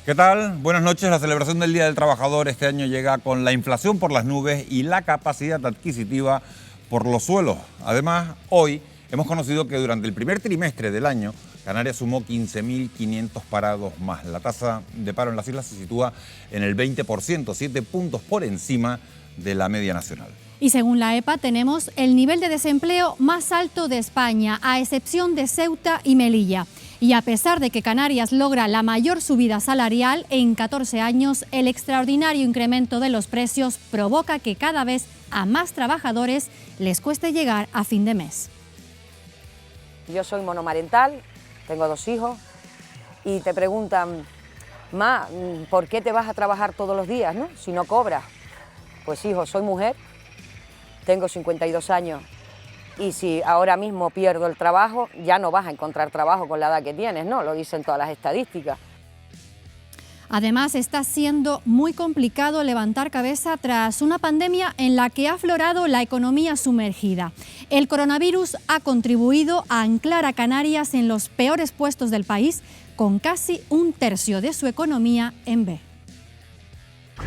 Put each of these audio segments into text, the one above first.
¿Qué tal? Buenas noches. La celebración del Día del Trabajador este año llega con la inflación por las nubes y la capacidad adquisitiva por los suelos. Además, hoy hemos conocido que durante el primer trimestre del año, Canarias sumó 15.500 parados más. La tasa de paro en las islas se sitúa en el 20%, 7 puntos por encima de la media nacional. Y según la EPA tenemos el nivel de desempleo más alto de España, a excepción de Ceuta y Melilla. Y a pesar de que Canarias logra la mayor subida salarial en 14 años, el extraordinario incremento de los precios provoca que cada vez a más trabajadores les cueste llegar a fin de mes. Yo soy monomarental, tengo 2 hijos y te preguntan, Ma, ¿por qué te vas a trabajar todos los días, no? Si no cobras. Pues hijo, soy mujer, tengo 52 años y si ahora mismo pierdo el trabajo, ya no vas a encontrar trabajo con la edad que tienes, ¿no? Lo dicen todas las estadísticas. Además, está siendo muy complicado levantar cabeza tras una pandemia en la que ha aflorado la economía sumergida. El coronavirus ha contribuido a anclar a Canarias en los peores puestos del país, con casi 1/3 de su economía en B.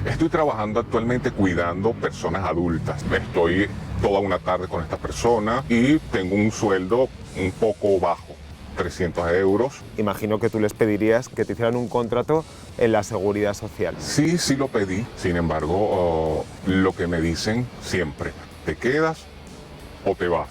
Estoy trabajando actualmente cuidando personas adultas. Estoy toda una tarde con esta persona y tengo un sueldo un poco bajo, 300 euros. Imagino que tú les pedirías que te hicieran un contrato en la seguridad social. Sí, sí lo pedí. Sin embargo, lo que me dicen siempre, ¿te quedas o te vas?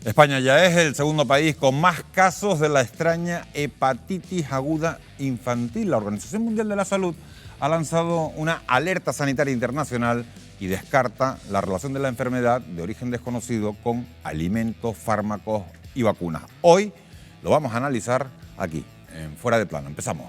España ya es el segundo país con más casos de la extraña hepatitis aguda infantil. La Organización Mundial de la Salud ha lanzado una alerta sanitaria internacional y descarta la relación de la enfermedad de origen desconocido con alimentos, fármacos y vacunas. Hoy lo vamos a analizar aquí, en Fuera de Plano. Empezamos.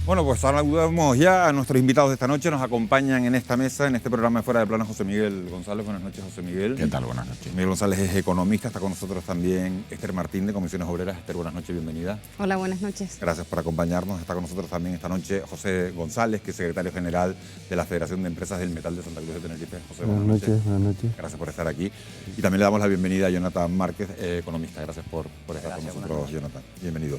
Bueno, pues saludamos ya a nuestros invitados de esta noche. Nos acompañan en esta mesa, en este programa de Fuera de Plano, José Miguel González. Buenas noches, José Miguel. ¿Qué tal? Buenas noches. Miguel González es economista, está con nosotros también Esther Martín de Comisiones Obreras. Esther, buenas noches, bienvenida. Hola, buenas noches. Gracias por acompañarnos. Está con nosotros también esta noche José González, que es secretario general de la Federación de Empresas del Metal de Santa Cruz de Tenerife. José, buenas noches. Buenas noches. Gracias por estar aquí. Y también le damos la bienvenida a Jonathan Márquez, economista. Gracias por estar con nosotros, Jonathan. Bienvenido.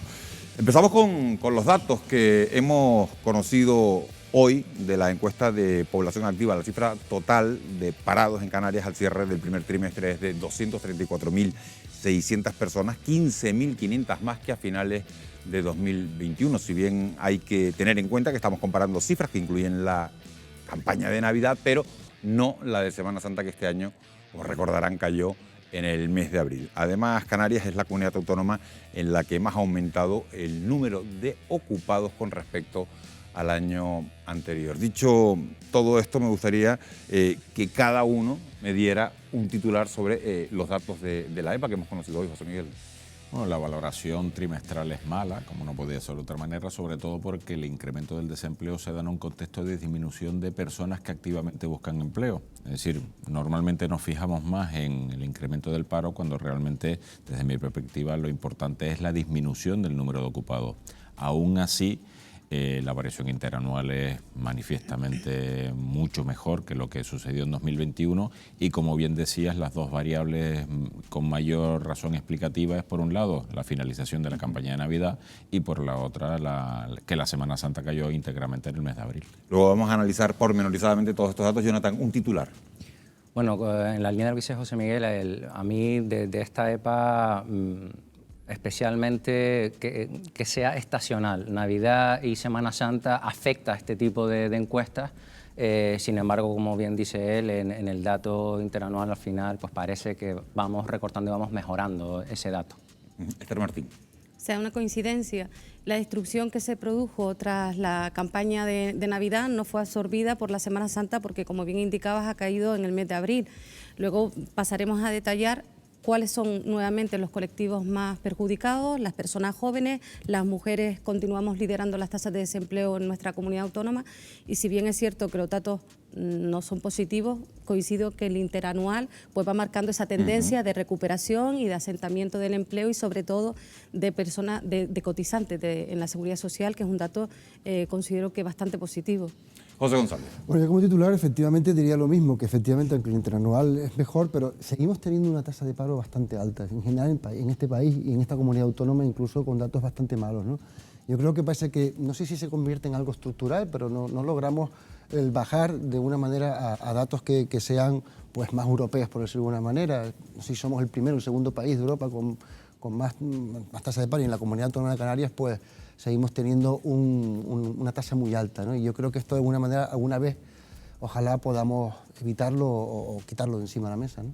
Empezamos con los datos que hemos conocido hoy de la encuesta de población activa. La cifra total de parados en Canarias al cierre del primer trimestre es de 234.600 personas, 15.500 más que a finales de 2021. Si bien hay que tener en cuenta que estamos comparando cifras que incluyen la campaña de Navidad, pero no la de Semana Santa, que este año, como recordarán, cayó en el mes de abril. Además, Canarias es la comunidad autónoma en la que más ha aumentado el número de ocupados con respecto al año anterior. Dicho todo esto, me gustaría que cada uno me diera un titular sobre los datos de la EPA que hemos conocido hoy, José Miguel. Bueno, la valoración trimestral es mala, como no podía ser de otra manera, sobre todo porque el incremento del desempleo se da en un contexto de disminución de personas que activamente buscan empleo. Es decir, normalmente nos fijamos más en el incremento del paro cuando realmente, desde mi perspectiva, lo importante es la disminución del número de ocupados. Aún así, la variación interanual es manifiestamente mucho mejor que lo que sucedió en 2021 y, como bien decías, las dos variables con mayor razón explicativa es, por un lado, la finalización de la campaña de Navidad y, por la otra, que la Semana Santa cayó íntegramente en el mes de abril. Luego vamos a analizar pormenorizadamente todos estos datos. Jonathan, un titular. Bueno, en la línea de lo que dice José Miguel, a mí de esta EPA... especialmente que sea estacional. Navidad y Semana Santa afecta a este tipo de encuestas, sin embargo, como bien dice él, en el dato interanual al final pues parece que vamos recortando y vamos mejorando ese dato. Esther Martín. O sea, una coincidencia. La destrucción que se produjo tras la campaña de Navidad no fue absorbida por la Semana Santa porque, como bien indicabas, ha caído en el mes de abril. Luego pasaremos a detallar cuáles son nuevamente los colectivos más perjudicados, las personas jóvenes, las mujeres continuamos liderando las tasas de desempleo en nuestra comunidad autónoma y si bien es cierto que los datos no son positivos, coincido que el interanual pues va marcando esa tendencia de recuperación y de asentamiento del empleo y sobre todo de personas, de cotizantes en la seguridad social, que es un dato considero que bastante positivo. José González. Bueno, yo como titular efectivamente diría lo mismo, que efectivamente aunque el interanual es mejor, pero seguimos teniendo una tasa de paro bastante alta, en general en este país y en esta comunidad autónoma, incluso con datos bastante malos, ¿no? Yo creo que parece que, no sé si se convierte en algo estructural, pero no logramos el bajar de una manera a datos que sean pues, más europeos, por decirlo de alguna manera. No sé si somos el primero o el segundo país de Europa con más tasa de paro y en la comunidad autónoma de Canarias pues seguimos teniendo una tasa muy alta, ¿no? Y yo creo que esto de alguna manera, alguna vez, ojalá podamos evitarlo o quitarlo de encima de la mesa, ¿no?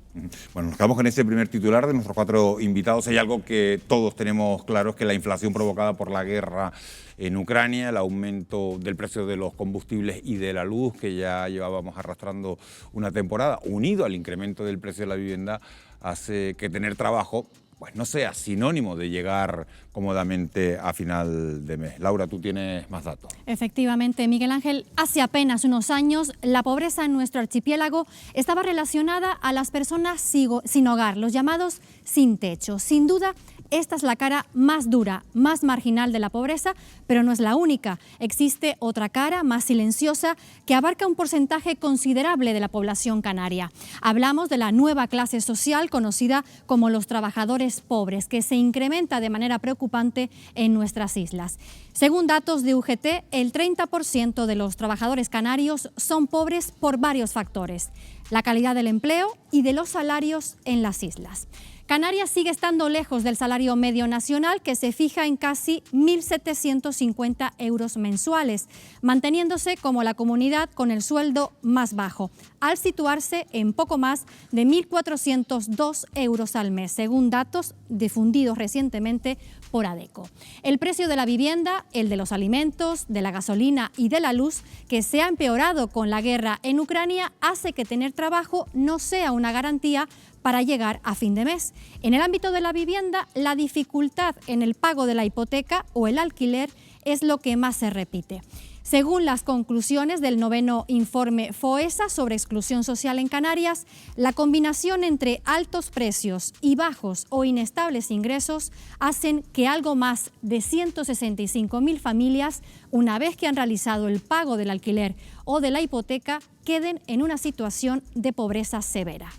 Bueno, nos quedamos con ese primer titular de nuestros 4 invitados. Hay algo que todos tenemos claro, es que la inflación provocada por la guerra en Ucrania, el aumento del precio de los combustibles y de la luz, que ya llevábamos arrastrando una temporada, unido al incremento del precio de la vivienda, hace que tener trabajo pues no sea sinónimo de llegar cómodamente a final de mes. Laura, tú tienes más datos. Efectivamente, Miguel Ángel, hace apenas unos años la pobreza en nuestro archipiélago estaba relacionada a las personas sin hogar, los llamados sin techo. Sin duda, esta es la cara más dura, más marginal de la pobreza, pero no es la única. Existe otra cara más silenciosa que abarca un porcentaje considerable de la población canaria. Hablamos de la nueva clase social conocida como los trabajadores pobres, que se incrementa de manera preocupante en nuestras islas. Según datos de UGT, el 30% de los trabajadores canarios son pobres por varios factores: la calidad del empleo y de los salarios en las islas. Canarias sigue estando lejos del salario medio nacional, que se fija en casi 1.750 euros mensuales, manteniéndose como la comunidad con el sueldo más bajo, al situarse en poco más de 1.402 euros al mes, según datos difundidos recientemente por ADECO. El precio de la vivienda, el de los alimentos, de la gasolina y de la luz, que se ha empeorado con la guerra en Ucrania, hace que tener trabajo no sea una garantía para llegar a fin de mes. En el ámbito de la vivienda, la dificultad en el pago de la hipoteca o el alquiler es lo que más se repite. Según las conclusiones del 9º informe FOESA sobre exclusión social en Canarias, la combinación entre altos precios y bajos o inestables ingresos hacen que algo más de 165.000 familias, una vez que han realizado el pago del alquiler o de la hipoteca, queden en una situación de pobreza severa.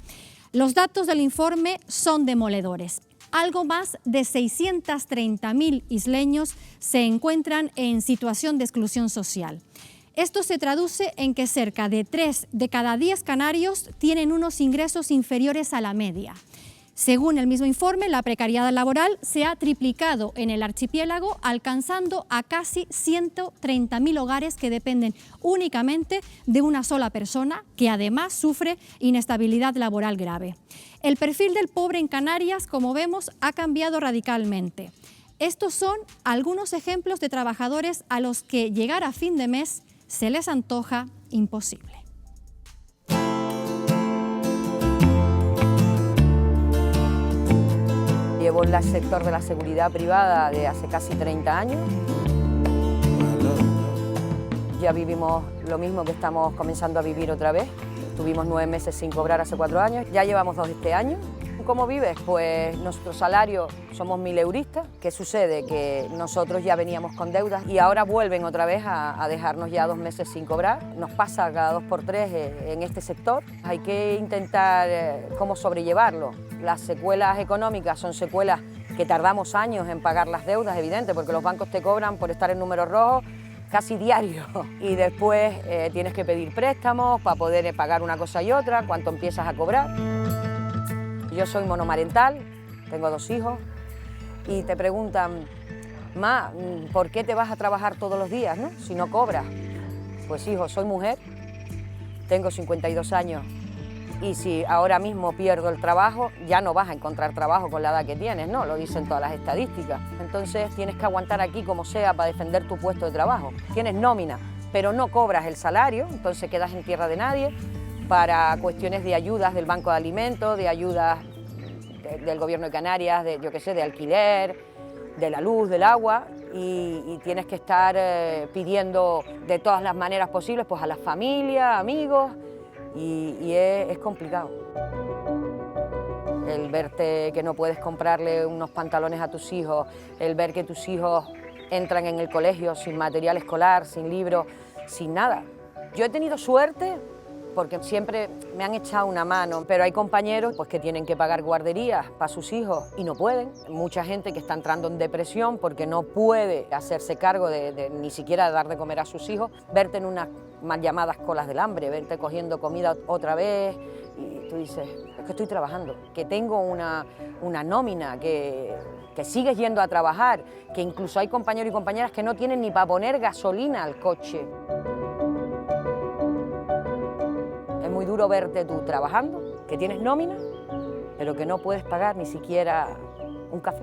Los datos del informe son demoledores. Algo más de 630.000 isleños se encuentran en situación de exclusión social. Esto se traduce en que cerca de 3 de cada 10 canarios tienen unos ingresos inferiores a la media. Según el mismo informe, la precariedad laboral se ha triplicado en el archipiélago, alcanzando a casi 130.000 hogares que dependen únicamente de una sola persona, que además sufre inestabilidad laboral grave. El perfil del pobre en Canarias, como vemos, ha cambiado radicalmente. Estos son algunos ejemplos de trabajadores a los que llegar a fin de mes se les antoja imposible. Llevo en el sector de la seguridad privada de hace casi 30 años. Ya vivimos lo mismo que estamos comenzando a vivir otra vez. Tuvimos 9 meses sin cobrar hace 4 años, ya llevamos 2 este año. ¿Cómo vives? Pues nuestro salario, somos 1.000 euristas. ¿Qué sucede? Que nosotros ya veníamos con deudas y ahora vuelven otra vez a dejarnos ya 2 meses sin cobrar. Nos pasa cada 2 por 3 en este sector. Hay que intentar cómo sobrellevarlo. Las secuelas económicas son secuelas que tardamos años en pagar las deudas, evidente, porque los bancos te cobran por estar en números rojos casi diario y después tienes que pedir préstamos para poder pagar una cosa y otra, cuánto empiezas a cobrar. Yo soy monomarental, tengo 2 hijos y te preguntan, Ma, ¿por qué te vas a trabajar todos los días, no? Si no cobras? Pues hijo, soy mujer, tengo 52 años y si ahora mismo pierdo el trabajo, ya no vas a encontrar trabajo con la edad que tienes, ¿no? Lo dicen todas las estadísticas. Entonces tienes que aguantar aquí como sea para defender tu puesto de trabajo. Tienes nómina, pero no cobras el salario, entonces quedas en tierra de nadie para cuestiones de ayudas del Banco de Alimentos, de ayudas del Gobierno de Canarias, yo qué sé, de alquiler, de la luz, del agua, y tienes que estar pidiendo de todas las maneras posibles pues a la familia, amigos, y es complicado. El verte que no puedes comprarle unos pantalones a tus hijos, el ver que tus hijos entran en el colegio sin material escolar, sin libros, sin nada. Yo he tenido suerte porque siempre me han echado una mano, pero hay compañeros pues, que tienen que pagar guarderías para sus hijos y no pueden. Mucha gente que está entrando en depresión porque no puede hacerse cargo de ni siquiera dar de comer a sus hijos. Verte en unas mal llamadas colas del hambre, verte cogiendo comida otra vez y tú dices, es que estoy trabajando, que tengo una nómina, que sigues yendo a trabajar, que incluso hay compañeros y compañeras que no tienen ni para poner gasolina al coche. Es muy duro verte tú trabajando, que tienes nómina, pero que no puedes pagar ni siquiera un café.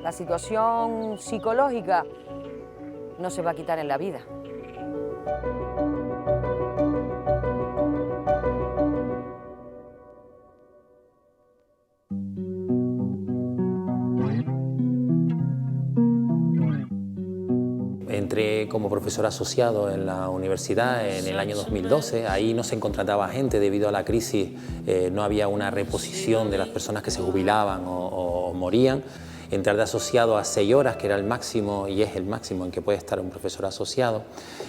La situación psicológica no se va a quitar en la vida. Entré como profesor asociado en la universidad en el año 2012. Ahí no se contrataba gente debido a la crisis, no había una reposición de las personas que se jubilaban o morían. Entrar de asociado a 6 horas, que era el máximo y es el máximo en que puede estar un profesor asociado,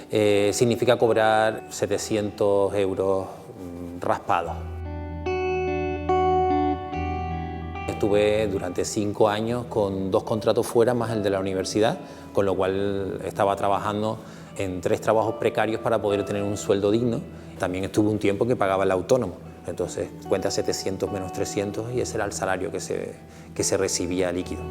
significa cobrar 700 euros raspados. Estuve durante 5 años con 2 contratos fuera más el de la universidad, con lo cual estaba trabajando en 3 trabajos precarios para poder tener un sueldo digno. También estuve un tiempo que pagaba el autónomo, entonces cuenta 700 menos 300 y ese era el salario que se recibía líquido.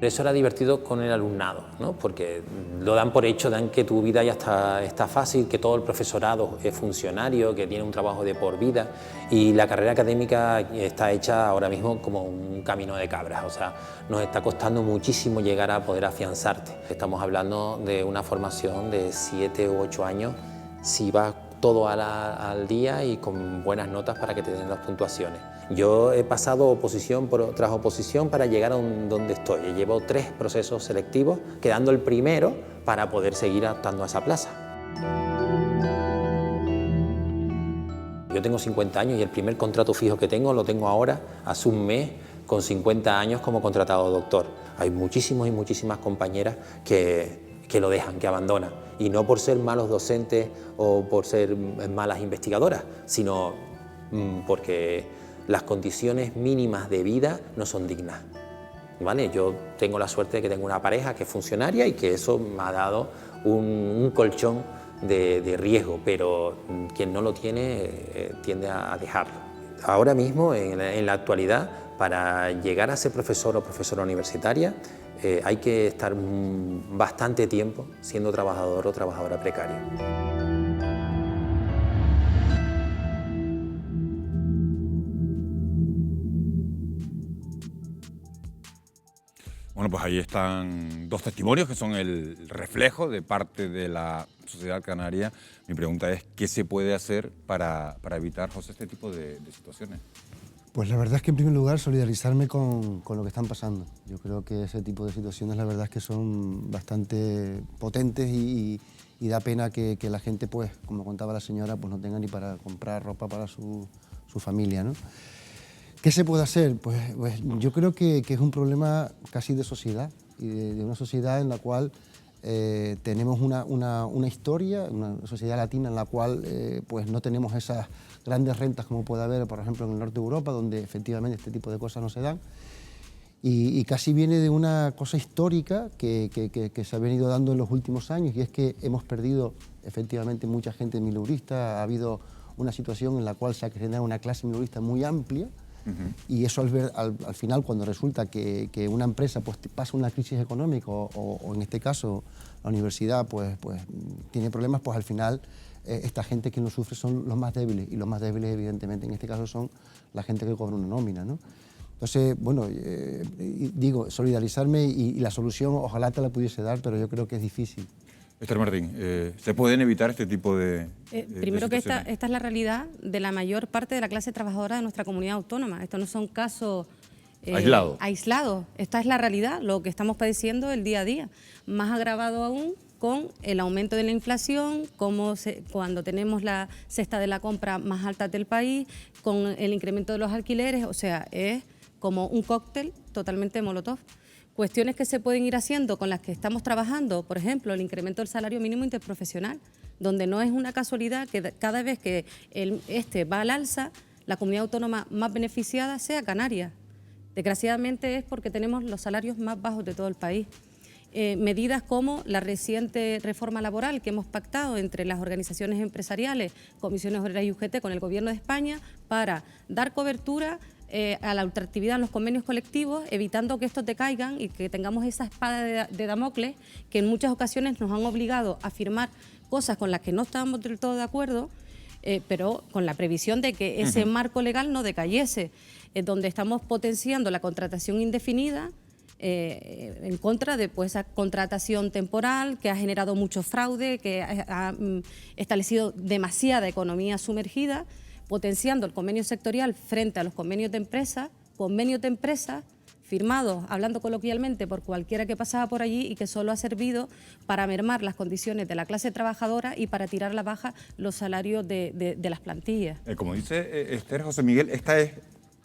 Eso era divertido con el alumnado, ¿no? Porque lo dan por hecho, dan que tu vida ya está fácil, que todo el profesorado es funcionario, que tiene un trabajo de por vida y la carrera académica está hecha ahora mismo como un camino de cabras, o sea, nos está costando muchísimo llegar a poder afianzarte. Estamos hablando de una formación de 7 u 8 años, si vas todo al día y con buenas notas para que te den las puntuaciones. Yo he pasado oposición tras oposición para llegar a donde estoy. Llevo 3 procesos selectivos, quedando el primero para poder seguir optando a esa plaza. Yo tengo 50 años y el primer contrato fijo que tengo lo tengo ahora, hace un mes, con 50 años como contratado doctor. Hay muchísimos y muchísimas compañeras que lo dejan, que abandonan. Y no por ser malos docentes o por ser malas investigadoras, sino porque las condiciones mínimas de vida no son dignas. ¿Vale? Yo tengo la suerte de que tengo una pareja que es funcionaria y que eso me ha dado un colchón de riesgo, pero quien no lo tiene tiende a dejarlo. Ahora mismo, en la actualidad, para llegar a ser profesor o profesora universitaria, hay que estar bastante tiempo siendo trabajador o trabajadora precaria. Bueno, pues ahí están 2 testimonios que son el reflejo de parte de la sociedad canaria. Mi pregunta es, ¿qué se puede hacer para evitar, José, este tipo de situaciones? Pues la verdad es que en primer lugar solidarizarme con lo que están pasando. Yo creo que ese tipo de situaciones la verdad es que son bastante potentes y da pena que la gente, pues, como contaba la señora, pues no tenga ni para comprar ropa para su familia, ¿no? ¿Qué se puede hacer? Pues yo creo que es un problema casi de sociedad y de una sociedad en la cual tenemos una historia, una sociedad latina en la cual pues no tenemos esas grandes rentas como puede haber, por ejemplo, en el norte de Europa, donde efectivamente este tipo de cosas no se dan. Y casi viene de una cosa histórica que se ha venido dando en los últimos años, y es que hemos perdido efectivamente mucha gente milurista, ha habido una situación en la cual se ha generado una clase milurista muy amplia, y eso al final, cuando resulta que una empresa pues, pasa una crisis económica o en este caso la universidad pues tiene problemas, pues al final esta gente que lo sufre son los más débiles, y los más débiles evidentemente en este caso son la gente que cobra una nómina, ¿no? Entonces, bueno, digo, solidarizarme y la solución ojalá te la pudiese dar, pero yo creo que es difícil. Esther Martín, ¿se pueden evitar este tipo de primero que esta situaciones? es la realidad de la mayor parte de la clase trabajadora de nuestra comunidad autónoma. Estos no son casos aislados. Esta es la realidad, lo que estamos padeciendo el día a día. Más agravado aún con el aumento de la inflación, cuando tenemos la cesta de la compra más alta del país, con el incremento de los alquileres, o sea, es como un cóctel totalmente molotov. Cuestiones que se pueden ir haciendo, con las que estamos trabajando, por ejemplo, el incremento del salario mínimo interprofesional, donde no es una casualidad que cada vez que este va al alza, la comunidad autónoma más beneficiada sea Canarias. Desgraciadamente es porque tenemos los salarios más bajos de todo el país. Medidas como la reciente reforma laboral que hemos pactado entre las organizaciones empresariales, comisiones obreras y UGT con el Gobierno de España para dar cobertura a la ultraactividad en los convenios colectivos, evitando que estos decaigan y que tengamos esa espada de Damocles que en muchas ocasiones nos han obligado a firmar cosas con las que no estábamos del todo de acuerdo, pero con la previsión de que ese marco legal no decayese, donde estamos potenciando la contratación indefinida en contra de esa contratación temporal que ha generado mucho fraude, que ha establecido demasiada economía sumergida, potenciando el convenio sectorial frente a los convenios de empresas firmados, hablando coloquialmente, por cualquiera que pasaba por allí y que solo ha servido para mermar las condiciones de la clase trabajadora y para tirar a la baja los salarios de las plantillas. Como dice Esther, José Miguel, ¿esta es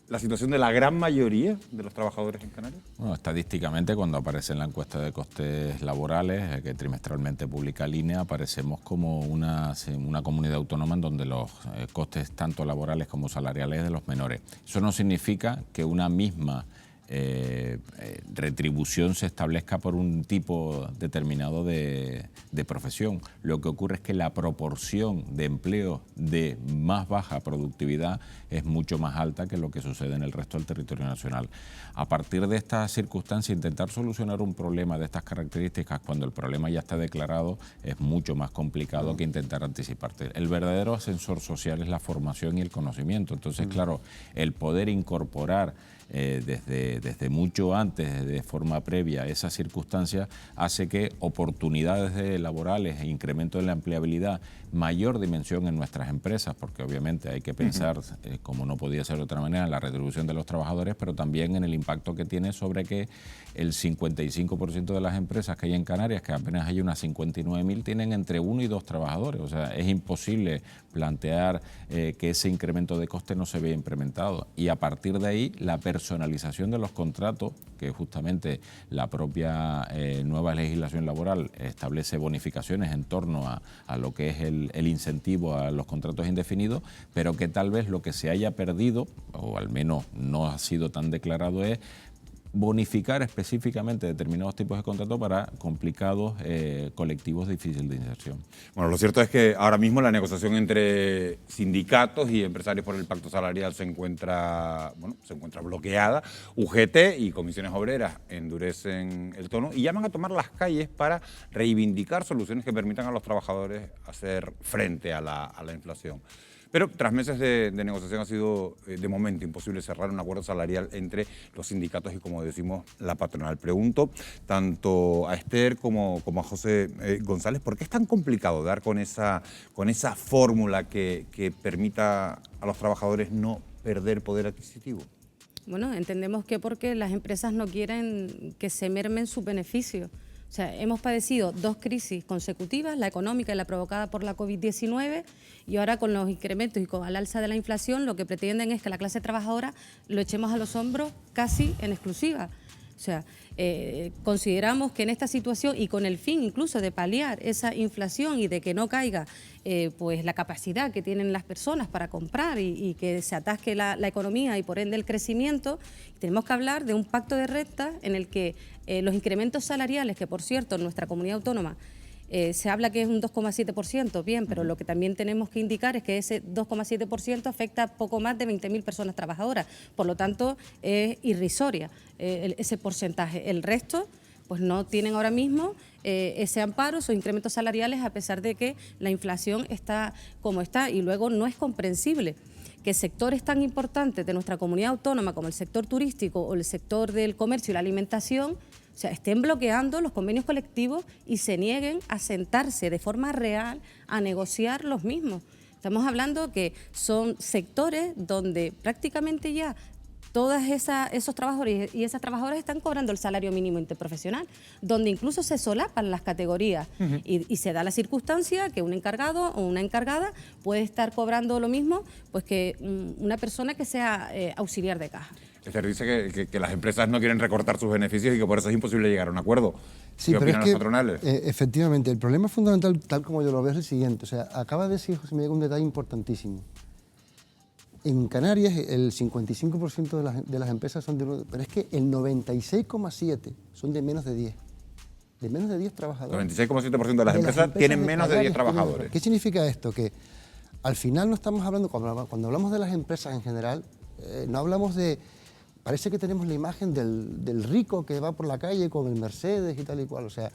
la situación de la gran mayoría de los trabajadores en Canarias? Bueno, estadísticamente, cuando aparece en la encuesta de costes laborales, que trimestralmente publica Línea, aparecemos como una comunidad autónoma en donde los costes tanto laborales como salariales de los menores. Eso no significa que una misma retribución se establezca por un tipo determinado de profesión. Lo que ocurre es que la proporción de empleos de más baja productividad es mucho más alta que lo que sucede en el resto del territorio nacional. A partir de esta circunstancia, intentar solucionar un problema de estas características cuando el problema ya está declarado es mucho más complicado que intentar anticiparte. El verdadero ascensor social es la formación y el conocimiento. Entonces, claro, el poder incorporar desde mucho antes, de forma previa, esa circunstancia hace que oportunidades laborales e incremento de la empleabilidad, mayor dimensión en nuestras empresas, porque obviamente hay que pensar, como no podía ser de otra manera, en la retribución de los trabajadores, pero también en el impacto que tiene sobre que el 55% de las empresas que hay en Canarias, que apenas hay unas 59.000, tienen entre 1 y 2 trabajadores. O sea, es imposible plantear que ese incremento de coste no se vea implementado. Y a partir de ahí, la personalización de los contratos, que justamente la propia nueva legislación laboral establece bonificaciones en torno a lo que es el incentivo a los contratos indefinidos, pero que tal vez lo que se haya perdido, o al menos no ha sido tan declarado, es bonificar específicamente determinados tipos de contratos para complicados colectivos difíciles de inserción. Bueno, lo cierto es que ahora mismo la negociación entre sindicatos y empresarios por el pacto salarial se encuentra bloqueada. UGT y comisiones obreras endurecen el tono y llaman a tomar las calles para reivindicar soluciones que permitan a los trabajadores hacer frente a la inflación. Pero tras meses de negociación ha sido de momento imposible cerrar un acuerdo salarial entre los sindicatos y, como decimos, la patronal. Pregunto tanto a Esther como a José González, ¿por qué es tan complicado dar con esa fórmula que permita a los trabajadores no perder poder adquisitivo? Bueno, entendemos que porque las empresas no quieren que se mermen sus beneficios. O sea, hemos padecido 2 crisis consecutivas, la económica y la provocada por la COVID-19, y ahora con los incrementos y con el alza de la inflación, lo que pretenden es que la clase trabajadora lo echemos a los hombros casi en exclusiva. O sea, consideramos que en esta situación y con el fin incluso de paliar esa inflación y de que no caiga pues la capacidad que tienen las personas para comprar y que se atasque la economía y por ende el crecimiento, tenemos que hablar de un pacto de renta en el que los incrementos salariales, que por cierto en nuestra comunidad autónoma se habla que es un 2,7%, bien, pero lo que también tenemos que indicar es que ese 2,7% afecta a poco más de 20.000 personas trabajadoras, por lo tanto es irrisoria ese porcentaje. El resto pues no tienen ahora mismo ese amparo, esos incrementos salariales, a pesar de que la inflación está como está, y luego no es comprensible que sectores tan importantes de nuestra comunidad autónoma como el sector turístico o el sector del comercio y la alimentación O sea, estén bloqueando los convenios colectivos y se nieguen a sentarse de forma real a negociar los mismos. Estamos hablando que son sectores donde prácticamente ya todos esos trabajadores y esas trabajadoras están cobrando el salario mínimo interprofesional, donde incluso se solapan las categorías y se da la circunstancia que un encargado o una encargada puede estar cobrando lo mismo pues que una persona que sea auxiliar de caja. Esther dice que las empresas no quieren recortar sus beneficios y que por eso es imposible llegar a un acuerdo. Sí, ¿Qué pero opinan las patronales? Efectivamente, el problema fundamental, tal como yo lo veo, es el siguiente. O sea, acaba de decir José Miguel un detalle importantísimo. En Canarias el 55% de las empresas son de uno, pero es que el 96,7% son de menos de 10. De menos de 10 trabajadores. El 96,7% de las empresas tienen menos de 10 trabajadores. ¿Qué significa esto? Que al final no estamos hablando, cuando hablamos de las empresas en general, no hablamos de... Parece que tenemos la imagen del rico que va por la calle con el Mercedes y tal y cual. O sea,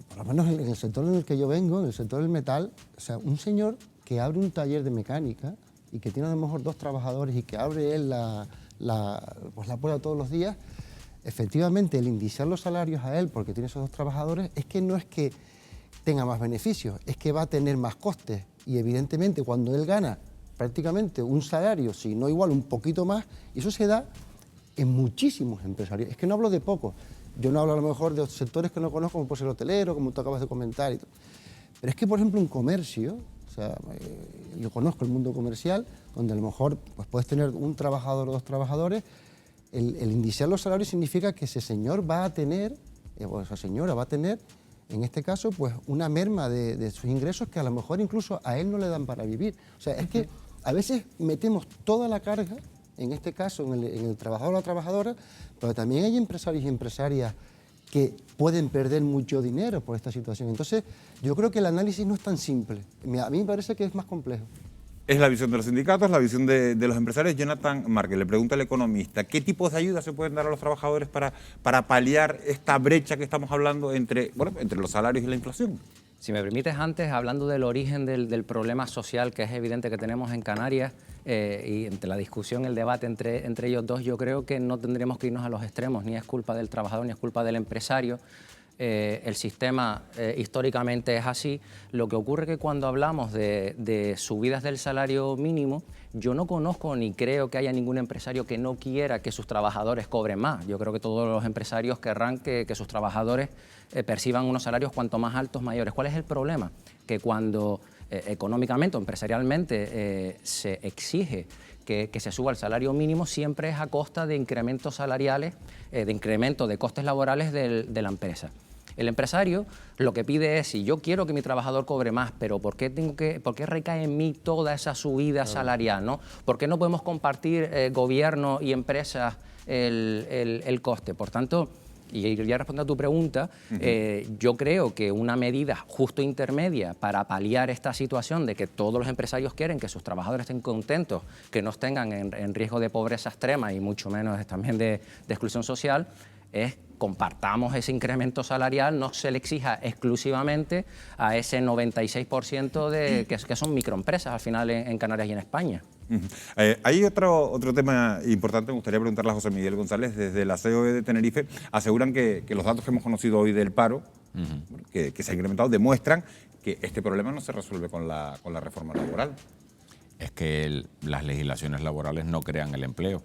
por lo menos en el sector en el que yo vengo, en el sector del metal, o sea, un señor que abre un taller de mecánica y que tiene a lo mejor 2 trabajadores y que abre él la puerta todos los días, efectivamente el indiciar los salarios a él porque tiene esos 2 trabajadores es que no es que tenga más beneficios, es que va a tener más costes y evidentemente cuando él gana prácticamente un salario, si no igual, un poquito más, y eso se da en muchísimos empresarios. Es que no hablo de pocos, yo no hablo a lo mejor de sectores que no conozco, como puede ser hotelero, como tú acabas de comentar, y todo. Pero es que, por ejemplo, un comercio, o sea, yo conozco el mundo comercial, donde a lo mejor pues, puedes tener un trabajador o 2 trabajadores, el indiciar los salarios significa que ese señor va a tener, o esa señora va a tener, en este caso, pues una merma de sus ingresos que a lo mejor incluso a él no le dan para vivir. O sea, es que a veces metemos toda la carga, en este caso en el trabajador o la trabajadora, pero también hay empresarios y empresarias que pueden perder mucho dinero por esta situación. Entonces, yo creo que el análisis no es tan simple. A mí me parece que es más complejo. Es la visión de los sindicatos, la visión de los empresarios. Jonathan Márquez le pregunta al economista, ¿qué tipos de ayudas se pueden dar a los trabajadores para paliar esta brecha que estamos hablando entre los salarios y la inflación? Si me permites, antes, hablando del origen del problema social que es evidente que tenemos en Canarias y entre la discusión, el debate entre ellos dos, yo creo que no tendríamos que irnos a los extremos, ni es culpa del trabajador ni es culpa del empresario. El sistema históricamente es así. Lo que ocurre es que cuando hablamos de subidas del salario mínimo, yo no conozco ni creo que haya ningún empresario que no quiera que sus trabajadores cobren más. Yo creo que todos los empresarios querrán que sus trabajadores perciban unos salarios cuanto más altos, mayores. ¿Cuál es el problema? Que cuando económicamente o empresarialmente se exige que se suba el salario mínimo, siempre es a costa de incrementos salariales, de incremento de costes laborales de la empresa. El empresario lo que pide es, si yo quiero que mi trabajador cobre más, pero ¿por qué recae en mí toda esa subida salarial, ¿no? ¿Por qué no podemos compartir gobierno y empresas el coste? Por tanto, y ya respondo a tu pregunta, yo creo que una medida justo intermedia para paliar esta situación de que todos los empresarios quieren que sus trabajadores estén contentos, que no tengan en riesgo de pobreza extrema y mucho menos también de exclusión social, es compartamos ese incremento salarial, no se le exija exclusivamente a ese 96% que son microempresas al final en Canarias y en España. Hay otro tema importante, me gustaría preguntarle a José Miguel González, desde la COE de Tenerife, aseguran que los datos que hemos conocido hoy del paro, que se ha incrementado, demuestran que este problema no se resuelve con la reforma laboral. Es que las legislaciones laborales no crean el empleo,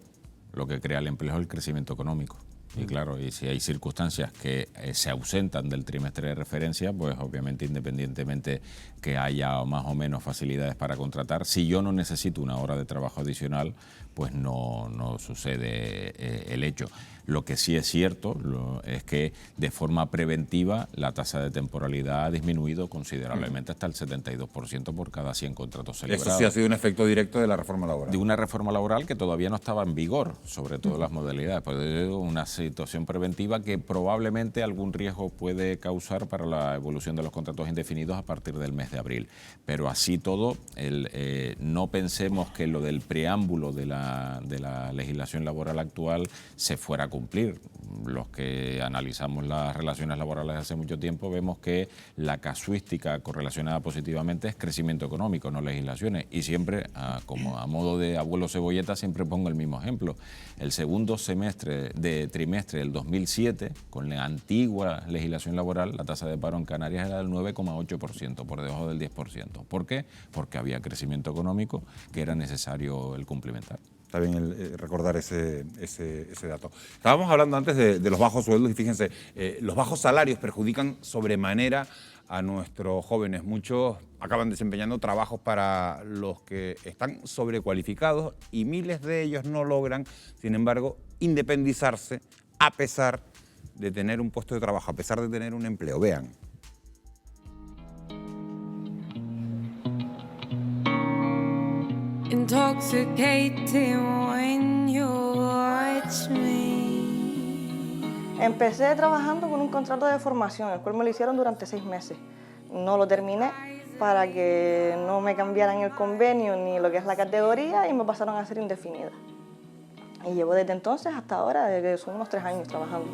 lo que crea el empleo es el crecimiento económico. Y claro, y si hay circunstancias que se ausentan del trimestre de referencia, pues obviamente independientemente que haya más o menos facilidades para contratar, si yo no necesito una hora de trabajo adicional, pues no sucede el hecho. Lo que sí es cierto es que de forma preventiva la tasa de temporalidad ha disminuido considerablemente hasta el 72% por cada 100 contratos celebrados. Eso sí ha sido un efecto directo de la reforma laboral. De una reforma laboral que todavía no estaba en vigor, sobre todo las modalidades. Pues una situación preventiva que probablemente algún riesgo puede causar para la evolución de los contratos indefinidos a partir del mes de abril. Pero así todo, no pensemos que lo del preámbulo de la la legislación laboral actual se fuera a cumplir. Los que analizamos las relaciones laborales hace mucho tiempo vemos que la casuística correlacionada positivamente es crecimiento económico, no legislaciones. Y siempre, como a modo de abuelo cebolleta, siempre pongo el mismo ejemplo. El segundo trimestre del 2007, con la antigua legislación laboral, la tasa de paro en Canarias era del 9,8%, por debajo del 10%. ¿Por qué? Porque había crecimiento económico que era necesario el cumplimentar. Está bien recordar ese dato. Estábamos hablando antes de los bajos sueldos y fíjense, los bajos salarios perjudican sobremanera a nuestros jóvenes. Muchos acaban desempeñando trabajos para los que están sobrecualificados y miles de ellos no logran, sin embargo, independizarse a pesar de tener un puesto de trabajo, a pesar de tener un empleo. Vean. Intoxicating when you watch me. Empecé trabajando con un contrato de formación, el cual me lo hicieron durante 6 meses. No lo terminé para que no me cambiaran el convenio ni lo que es la categoría y me pasaron a ser indefinida. Y llevo desde entonces hasta ahora, desde son unos 3 años trabajando.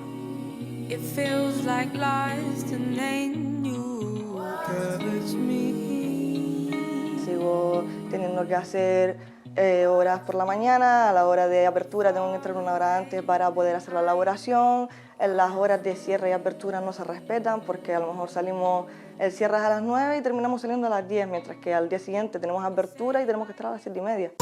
It feels like lost and then you catch me. Sigo teniendo que hacer horas por la mañana, a la hora de apertura tengo que entrar 1 hora antes para poder hacer la elaboración. En las horas de cierre y apertura no se respetan porque a lo mejor salimos, el cierre es a las 9 y terminamos saliendo a las 10, mientras que al día siguiente tenemos apertura y tenemos que estar a las 7:30.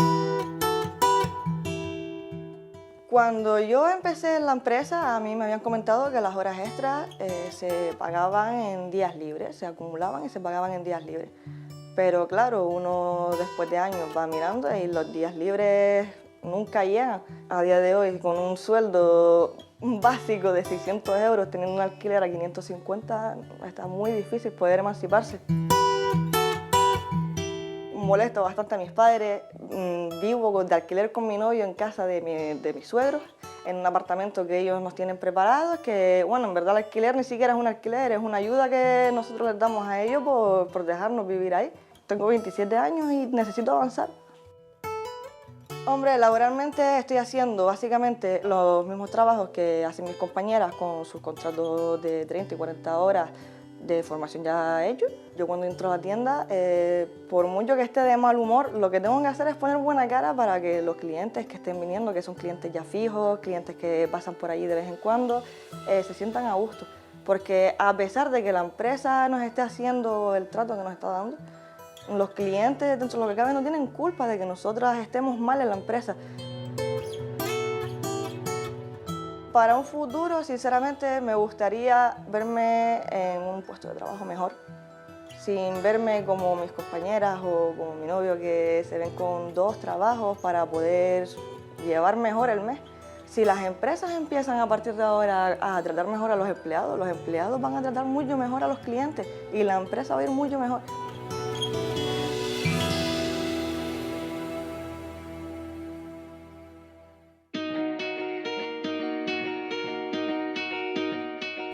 Cuando yo empecé en la empresa, a mí me habían comentado que las horas extras se pagaban en días libres, se acumulaban y se pagaban en días libres. Pero claro, uno después de años va mirando y los días libres nunca llegan. A día de hoy, con un sueldo básico de 600 euros, teniendo un alquiler a 550, está muy difícil poder emanciparse. Molesto bastante a mis padres. Vivo de alquiler con mi novio en casa de mis suegros, en un apartamento que ellos nos tienen preparado, que bueno, en verdad el alquiler ni siquiera es un alquiler, es una ayuda que nosotros les damos a ellos por dejarnos vivir ahí. Tengo 27 años y necesito avanzar. Hombre, laboralmente estoy haciendo básicamente los mismos trabajos que hacen mis compañeras con sus contratos de 30 y 40 horas de formación ya hechos. Yo cuando entro a la tienda, por mucho que esté de mal humor, lo que tengo que hacer es poner buena cara para que los clientes que estén viniendo, que son clientes ya fijos, clientes que pasan por allí de vez en cuando, se sientan a gusto. Porque a pesar de que la empresa nos esté haciendo el trato que nos está dando, los clientes, dentro de lo que cabe, no tienen culpa de que nosotras estemos mal en la empresa. Para un futuro, sinceramente, me gustaría verme en un puesto de trabajo mejor, sin verme como mis compañeras o como mi novio que se ven con 2 trabajos para poder llevar mejor el mes. Si las empresas empiezan a partir de ahora a tratar mejor a los empleados van a tratar mucho mejor a los clientes y la empresa va a ir mucho mejor.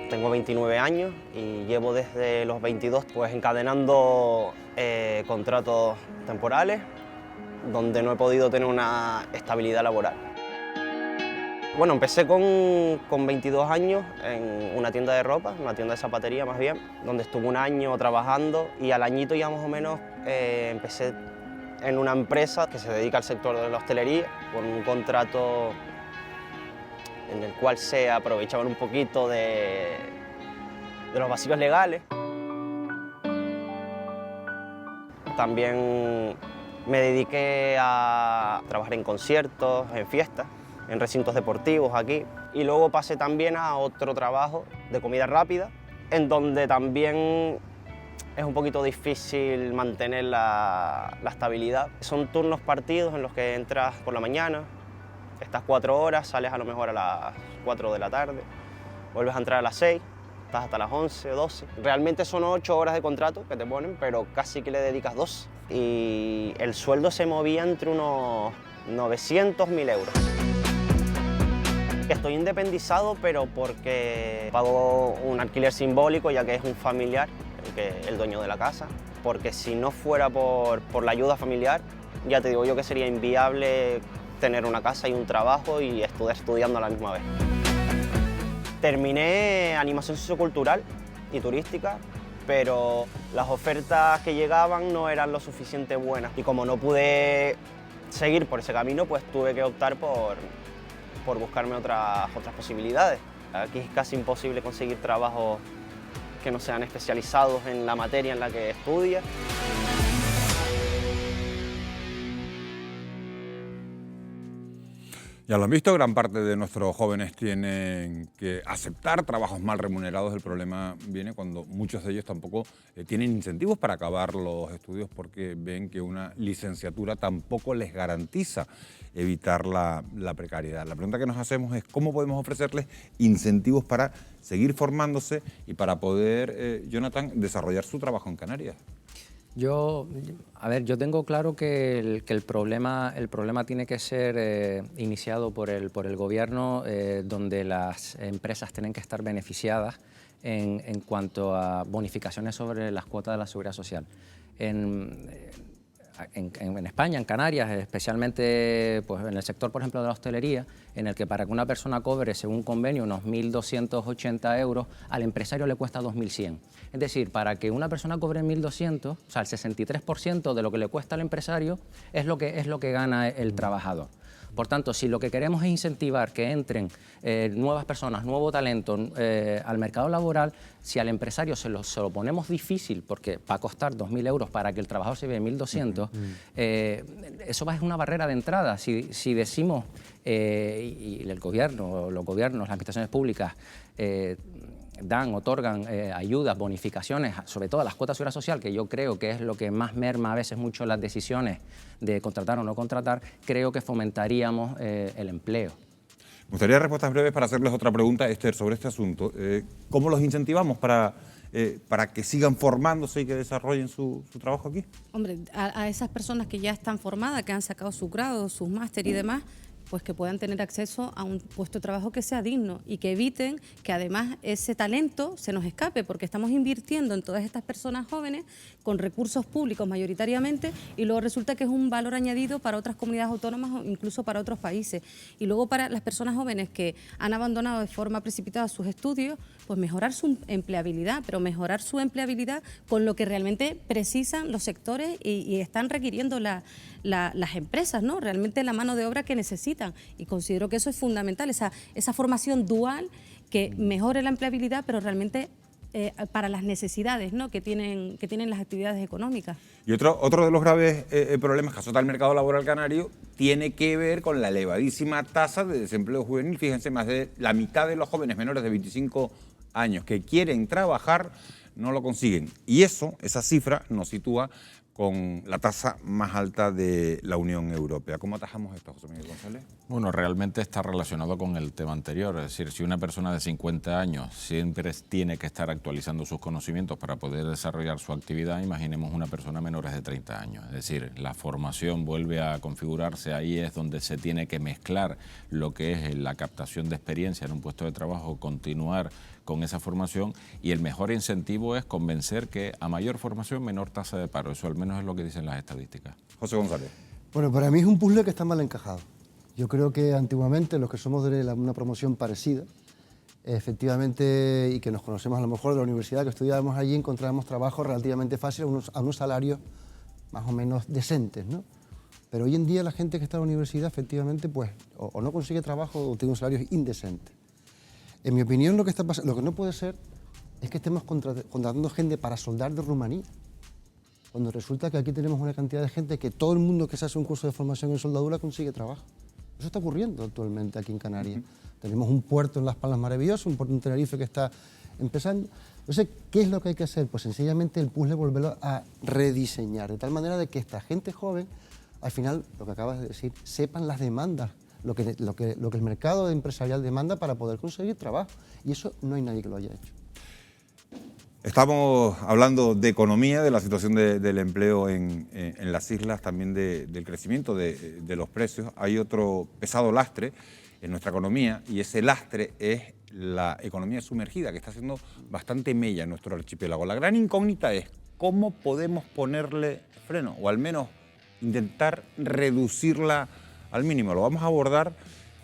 Tengo 29 años y llevo desde los 22 pues encadenando contratos temporales donde no he podido tener una estabilidad laboral. Bueno, empecé con 22 años en una tienda de ropa, una tienda de zapatería más bien, donde estuve 1 año trabajando y al añito ya más o menos empecé en una empresa que se dedica al sector de la hostelería con un contrato en el cual se aprovechaban un poquito de los vacíos legales. También me dediqué a trabajar en conciertos, en fiestas, en recintos deportivos aquí. Y luego pasé también a otro trabajo de comida rápida, en donde también es un poquito difícil mantener la estabilidad. Son turnos partidos en los que entras por la mañana, estás 4 horas, sales a lo mejor a las 4 de la tarde, vuelves a entrar a las 6, estás hasta las 11 o 12. Realmente son 8 horas de contrato que te ponen, pero casi que le dedicas 2. Y el sueldo se movía entre unos 900, 1000 euros. Estoy independizado, pero porque pago un alquiler simbólico, ya que es un familiar el dueño de la casa. Porque si no fuera por la ayuda familiar, ya te digo yo que sería inviable tener una casa y un trabajo y estudiar estudiando a la misma vez. Terminé animación sociocultural y turística, pero las ofertas que llegaban no eran lo suficiente buenas. Y como no pude seguir por ese camino, pues tuve que optar por buscarme otras posibilidades. Aquí es casi imposible conseguir trabajos que no sean especializados en la materia en la que estudias. Ya lo han visto, gran parte de nuestros jóvenes tienen que aceptar trabajos mal remunerados. El problema viene cuando muchos de ellos tampoco tienen incentivos para acabar los estudios porque ven que una licenciatura tampoco les garantiza evitar la precariedad. La pregunta que nos hacemos es cómo podemos ofrecerles incentivos para seguir formándose y para poder, Jonathan, desarrollar su trabajo en Canarias. Yo tengo claro que el problema tiene que ser iniciado por el gobierno, donde las empresas tienen que estar beneficiadas en cuanto a bonificaciones sobre las cuotas de la seguridad social. En España, en Canarias, especialmente pues, en el sector, por ejemplo, de la hostelería, en el que para que una persona cobre, según convenio, unos 1.280 euros, al empresario le cuesta 2.100. Es decir, para que una persona cobre 1.200, o sea, el 63% de lo que le cuesta al empresario es lo que gana el trabajador. Por tanto, si lo que queremos es incentivar que entren nuevas personas, nuevo talento al mercado laboral, si al empresario se lo ponemos difícil, porque va a costar 2.000 euros para que el trabajador se lleve 1.200, eso va a ser una barrera de entrada. Si decimos, y el gobierno, los gobiernos, las administraciones públicas, otorgan ayudas, bonificaciones, sobre todo a las cuotas de seguridad social, que yo creo que es lo que más merma a veces mucho las decisiones de contratar o no contratar, creo que fomentaríamos el empleo. Me gustaría respuestas breves para hacerles otra pregunta, Esther, sobre este asunto. ¿Cómo los incentivamos para que sigan formándose y que desarrollen su trabajo aquí? Hombre, a esas personas que ya están formadas, que han sacado su grado, sus máster y demás, pues que puedan tener acceso a un puesto de trabajo que sea digno y que eviten que además ese talento se nos escape, porque estamos invirtiendo en todas estas personas jóvenes con recursos públicos mayoritariamente y luego resulta que es un valor añadido para otras comunidades autónomas o incluso para otros países. Y luego para las personas jóvenes que han abandonado de forma precipitada sus estudios, pues mejorar su empleabilidad, pero mejorar su empleabilidad con lo que realmente precisan los sectores y están requiriendo las empresas, ¿no? Realmente la mano de obra que necesitan. Y considero que eso es fundamental, esa formación dual que mejore la empleabilidad, pero realmente para las necesidades, ¿no?, que tienen las actividades económicas. Y otro de los graves problemas que azota el mercado laboral canario tiene que ver con la elevadísima tasa de desempleo juvenil. Fíjense, más de la mitad de los jóvenes menores de 25 años que quieren trabajar no lo consiguen. Y esa cifra nos sitúa con la tasa más alta de la Unión Europea. ¿Cómo atajamos esto, José Miguel González? Bueno, realmente está relacionado con el tema anterior. Es decir, si una persona de 50 años siempre tiene que estar actualizando sus conocimientos para poder desarrollar su actividad, imaginemos una persona menores de 30 años. Es decir, la formación vuelve a configurarse, ahí es donde se tiene que mezclar lo que es la captación de experiencia en un puesto de trabajo, continuar con esa formación, y el mejor incentivo es convencer que a mayor formación, menor tasa de paro. Eso al menos es lo que dicen las estadísticas. José González. Bueno, para mí es un puzzle que está mal encajado. Yo creo que antiguamente los que somos de una promoción parecida, efectivamente, y que nos conocemos a lo mejor de la universidad que estudiábamos allí, encontrábamos trabajo relativamente fácil a unos salarios más o menos decentes, ¿no? Pero hoy en día la gente que está en la universidad efectivamente pues o no consigue trabajo o tiene un salario indecente. En mi opinión, lo que no puede ser es que estemos contratando gente para soldar de Rumanía, cuando resulta que aquí tenemos una cantidad de gente que todo el mundo que se hace un curso de formación en soldadura consigue trabajo. Eso está ocurriendo actualmente aquí en Canarias. Tenemos un puerto en Las Palmas maravilloso, un puerto en Tenerife que está empezando. Entonces, ¿qué es lo que hay que hacer? Pues sencillamente el puzzle volverlo a rediseñar, de tal manera de que esta gente joven, al final, lo que acabas de decir, sepan las demandas, lo que el mercado empresarial demanda para poder conseguir trabajo. Y eso no hay nadie que lo haya hecho. Estamos hablando de economía, de la situación del empleo en las islas, también del crecimiento de los precios. Hay otro pesado lastre en nuestra economía y ese lastre es la economía sumergida, que está haciendo bastante mella en nuestro archipiélago. La gran incógnita es cómo podemos ponerle freno o al menos intentar reducirla al mínimo. Lo vamos a abordar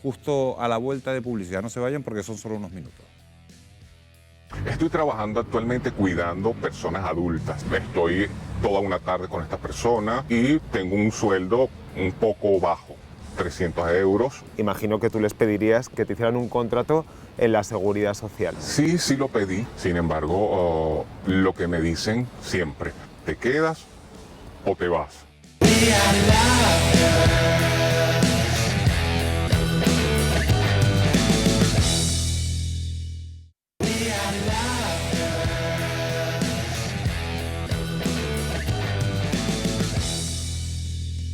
justo a la vuelta de publicidad. No se vayan porque son solo unos minutos. Estoy trabajando actualmente cuidando personas adultas. Estoy toda una tarde con esta persona y tengo un sueldo un poco bajo, 300 euros. Imagino que tú les pedirías que te hicieran un contrato en la Seguridad Social. Sí, sí lo pedí. Sin embargo, lo que me dicen siempre, ¿te quedas o te vas?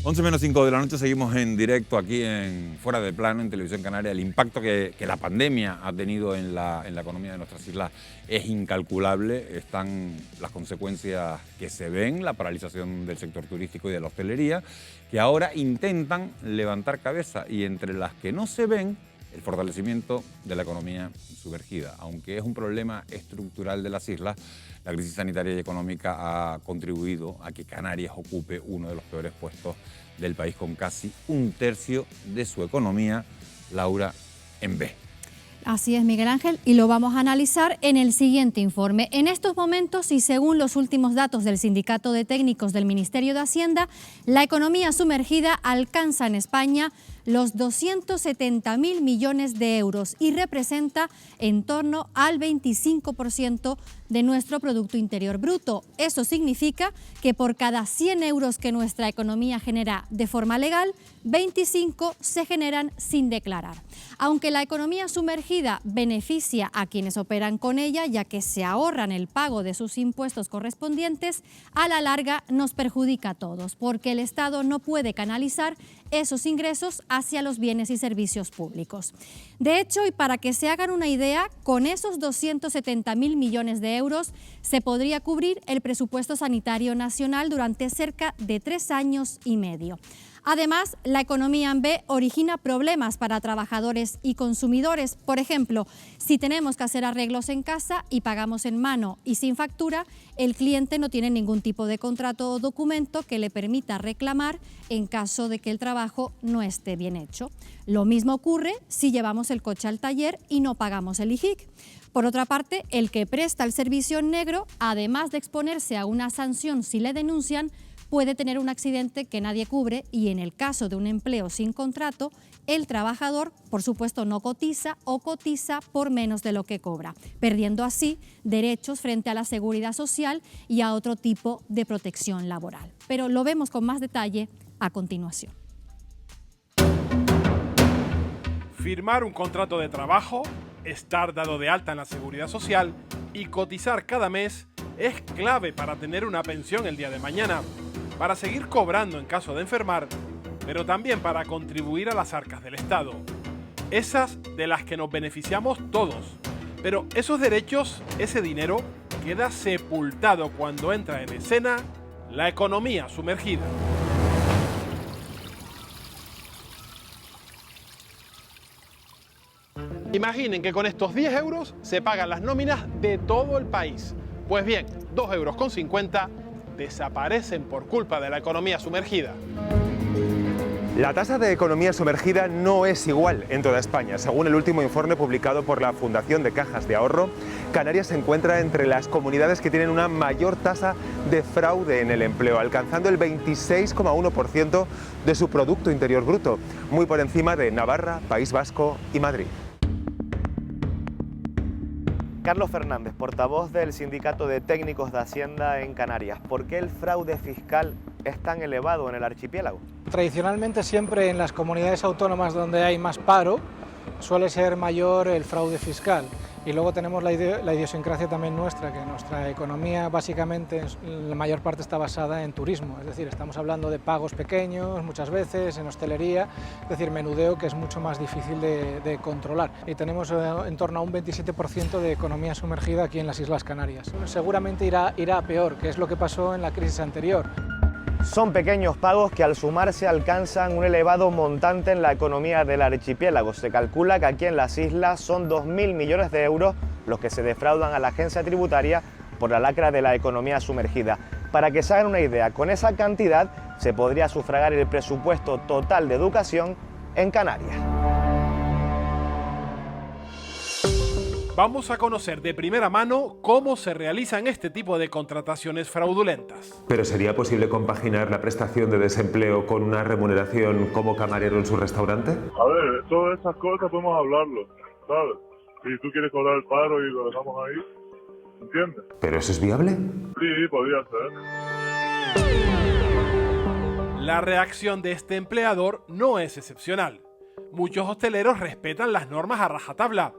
11:05 de la noche, seguimos en directo aquí en Fuera de Plano, en Televisión Canaria. El impacto que la pandemia ha tenido en la economía de nuestras islas es incalculable. Están las consecuencias que se ven, la paralización del sector turístico y de la hostelería, que ahora intentan levantar cabeza, y entre las que no se ven, el fortalecimiento de la economía sumergida. Aunque es un problema estructural de las islas, la crisis sanitaria y económica ha contribuido a que Canarias ocupe uno de los peores puestos del país, con casi un tercio de su economía, Laura, en B. Así es, Miguel Ángel, y lo vamos a analizar en el siguiente informe. En estos momentos, y según los últimos datos del Sindicato de Técnicos del Ministerio de Hacienda, la economía sumergida alcanza en España los 270.000 millones de euros y representa en torno al 25% de nuestro Producto Interior Bruto. Eso significa que por cada 100 euros que nuestra economía genera de forma legal, 25 se generan sin declarar. Aunque la economía sumergida beneficia a quienes operan con ella, ya que se ahorran el pago de sus impuestos correspondientes, a la larga nos perjudica a todos, porque el Estado no puede canalizar esos ingresos hacia los bienes y servicios públicos. De hecho, y para que se hagan una idea, con esos 270.000 millones de euros se podría cubrir el presupuesto sanitario nacional durante cerca de 3 años y medio. Además, la economía en B origina problemas para trabajadores y consumidores. Por ejemplo, si tenemos que hacer arreglos en casa y pagamos en mano y sin factura, el cliente no tiene ningún tipo de contrato o documento que le permita reclamar en caso de que el trabajo no esté bien hecho. Lo mismo ocurre si llevamos el coche al taller y no pagamos el IJIC. Por otra parte, el que presta el servicio en negro, además de exponerse a una sanción si le denuncian, puede tener un accidente que nadie cubre, y en el caso de un empleo sin contrato, el trabajador, por supuesto, no cotiza o cotiza por menos de lo que cobra, perdiendo así derechos frente a la seguridad social y a otro tipo de protección laboral. Pero lo vemos con más detalle a continuación. Firmar un contrato de trabajo, estar dado de alta en la seguridad social y cotizar cada mes es clave para tener una pensión el día de mañana, para seguir cobrando en caso de enfermar, pero también para contribuir a las arcas del Estado. Esas de las que nos beneficiamos todos. Pero esos derechos, ese dinero, queda sepultado cuando entra en escena la economía sumergida. Imaginen que con estos 10 euros se pagan las nóminas de todo el país. Pues bien, 2,50 euros desaparecen por culpa de la economía sumergida. La tasa de economía sumergida no es igual en toda España. Según el último informe publicado por la Fundación de Cajas de Ahorro, Canarias se encuentra entre las comunidades que tienen una mayor tasa de fraude en el empleo, alcanzando el 26,1% de su Producto Interior Bruto, muy por encima de Navarra, País Vasco y Madrid. Carlos Fernández, portavoz del Sindicato de Técnicos de Hacienda en Canarias. ¿Por qué el fraude fiscal es tan elevado en el archipiélago? Tradicionalmente, siempre en las comunidades autónomas donde hay más paro, suele ser mayor el fraude fiscal. Y luego tenemos la idiosincrasia también nuestra, que nuestra economía básicamente en la mayor parte está basada en turismo, es decir, estamos hablando de pagos pequeños muchas veces, en hostelería, es decir, menudeo que es mucho más difícil de controlar. Y tenemos en torno a un 27% de economía sumergida aquí en las Islas Canarias. Seguramente irá a peor, que es lo que pasó en la crisis anterior. Son pequeños pagos que al sumarse alcanzan un elevado montante en la economía del archipiélago. Se calcula que aquí en las islas son 2.000 millones de euros los que se defraudan a la agencia tributaria por la lacra de la economía sumergida. Para que se hagan una idea, con esa cantidad se podría sufragar el presupuesto total de educación en Canarias. Vamos a conocer de primera mano cómo se realizan este tipo de contrataciones fraudulentas. ¿Pero sería posible compaginar la prestación de desempleo con una remuneración como camarero en su restaurante? A ver, todas estas cosas podemos hablarlo, ¿sabes? Si tú quieres cobrar el paro y lo dejamos ahí, ¿entiendes? ¿Pero eso es viable? Sí, podría ser. La reacción de este empleador no es excepcional. Muchos hosteleros respetan las normas a rajatabla.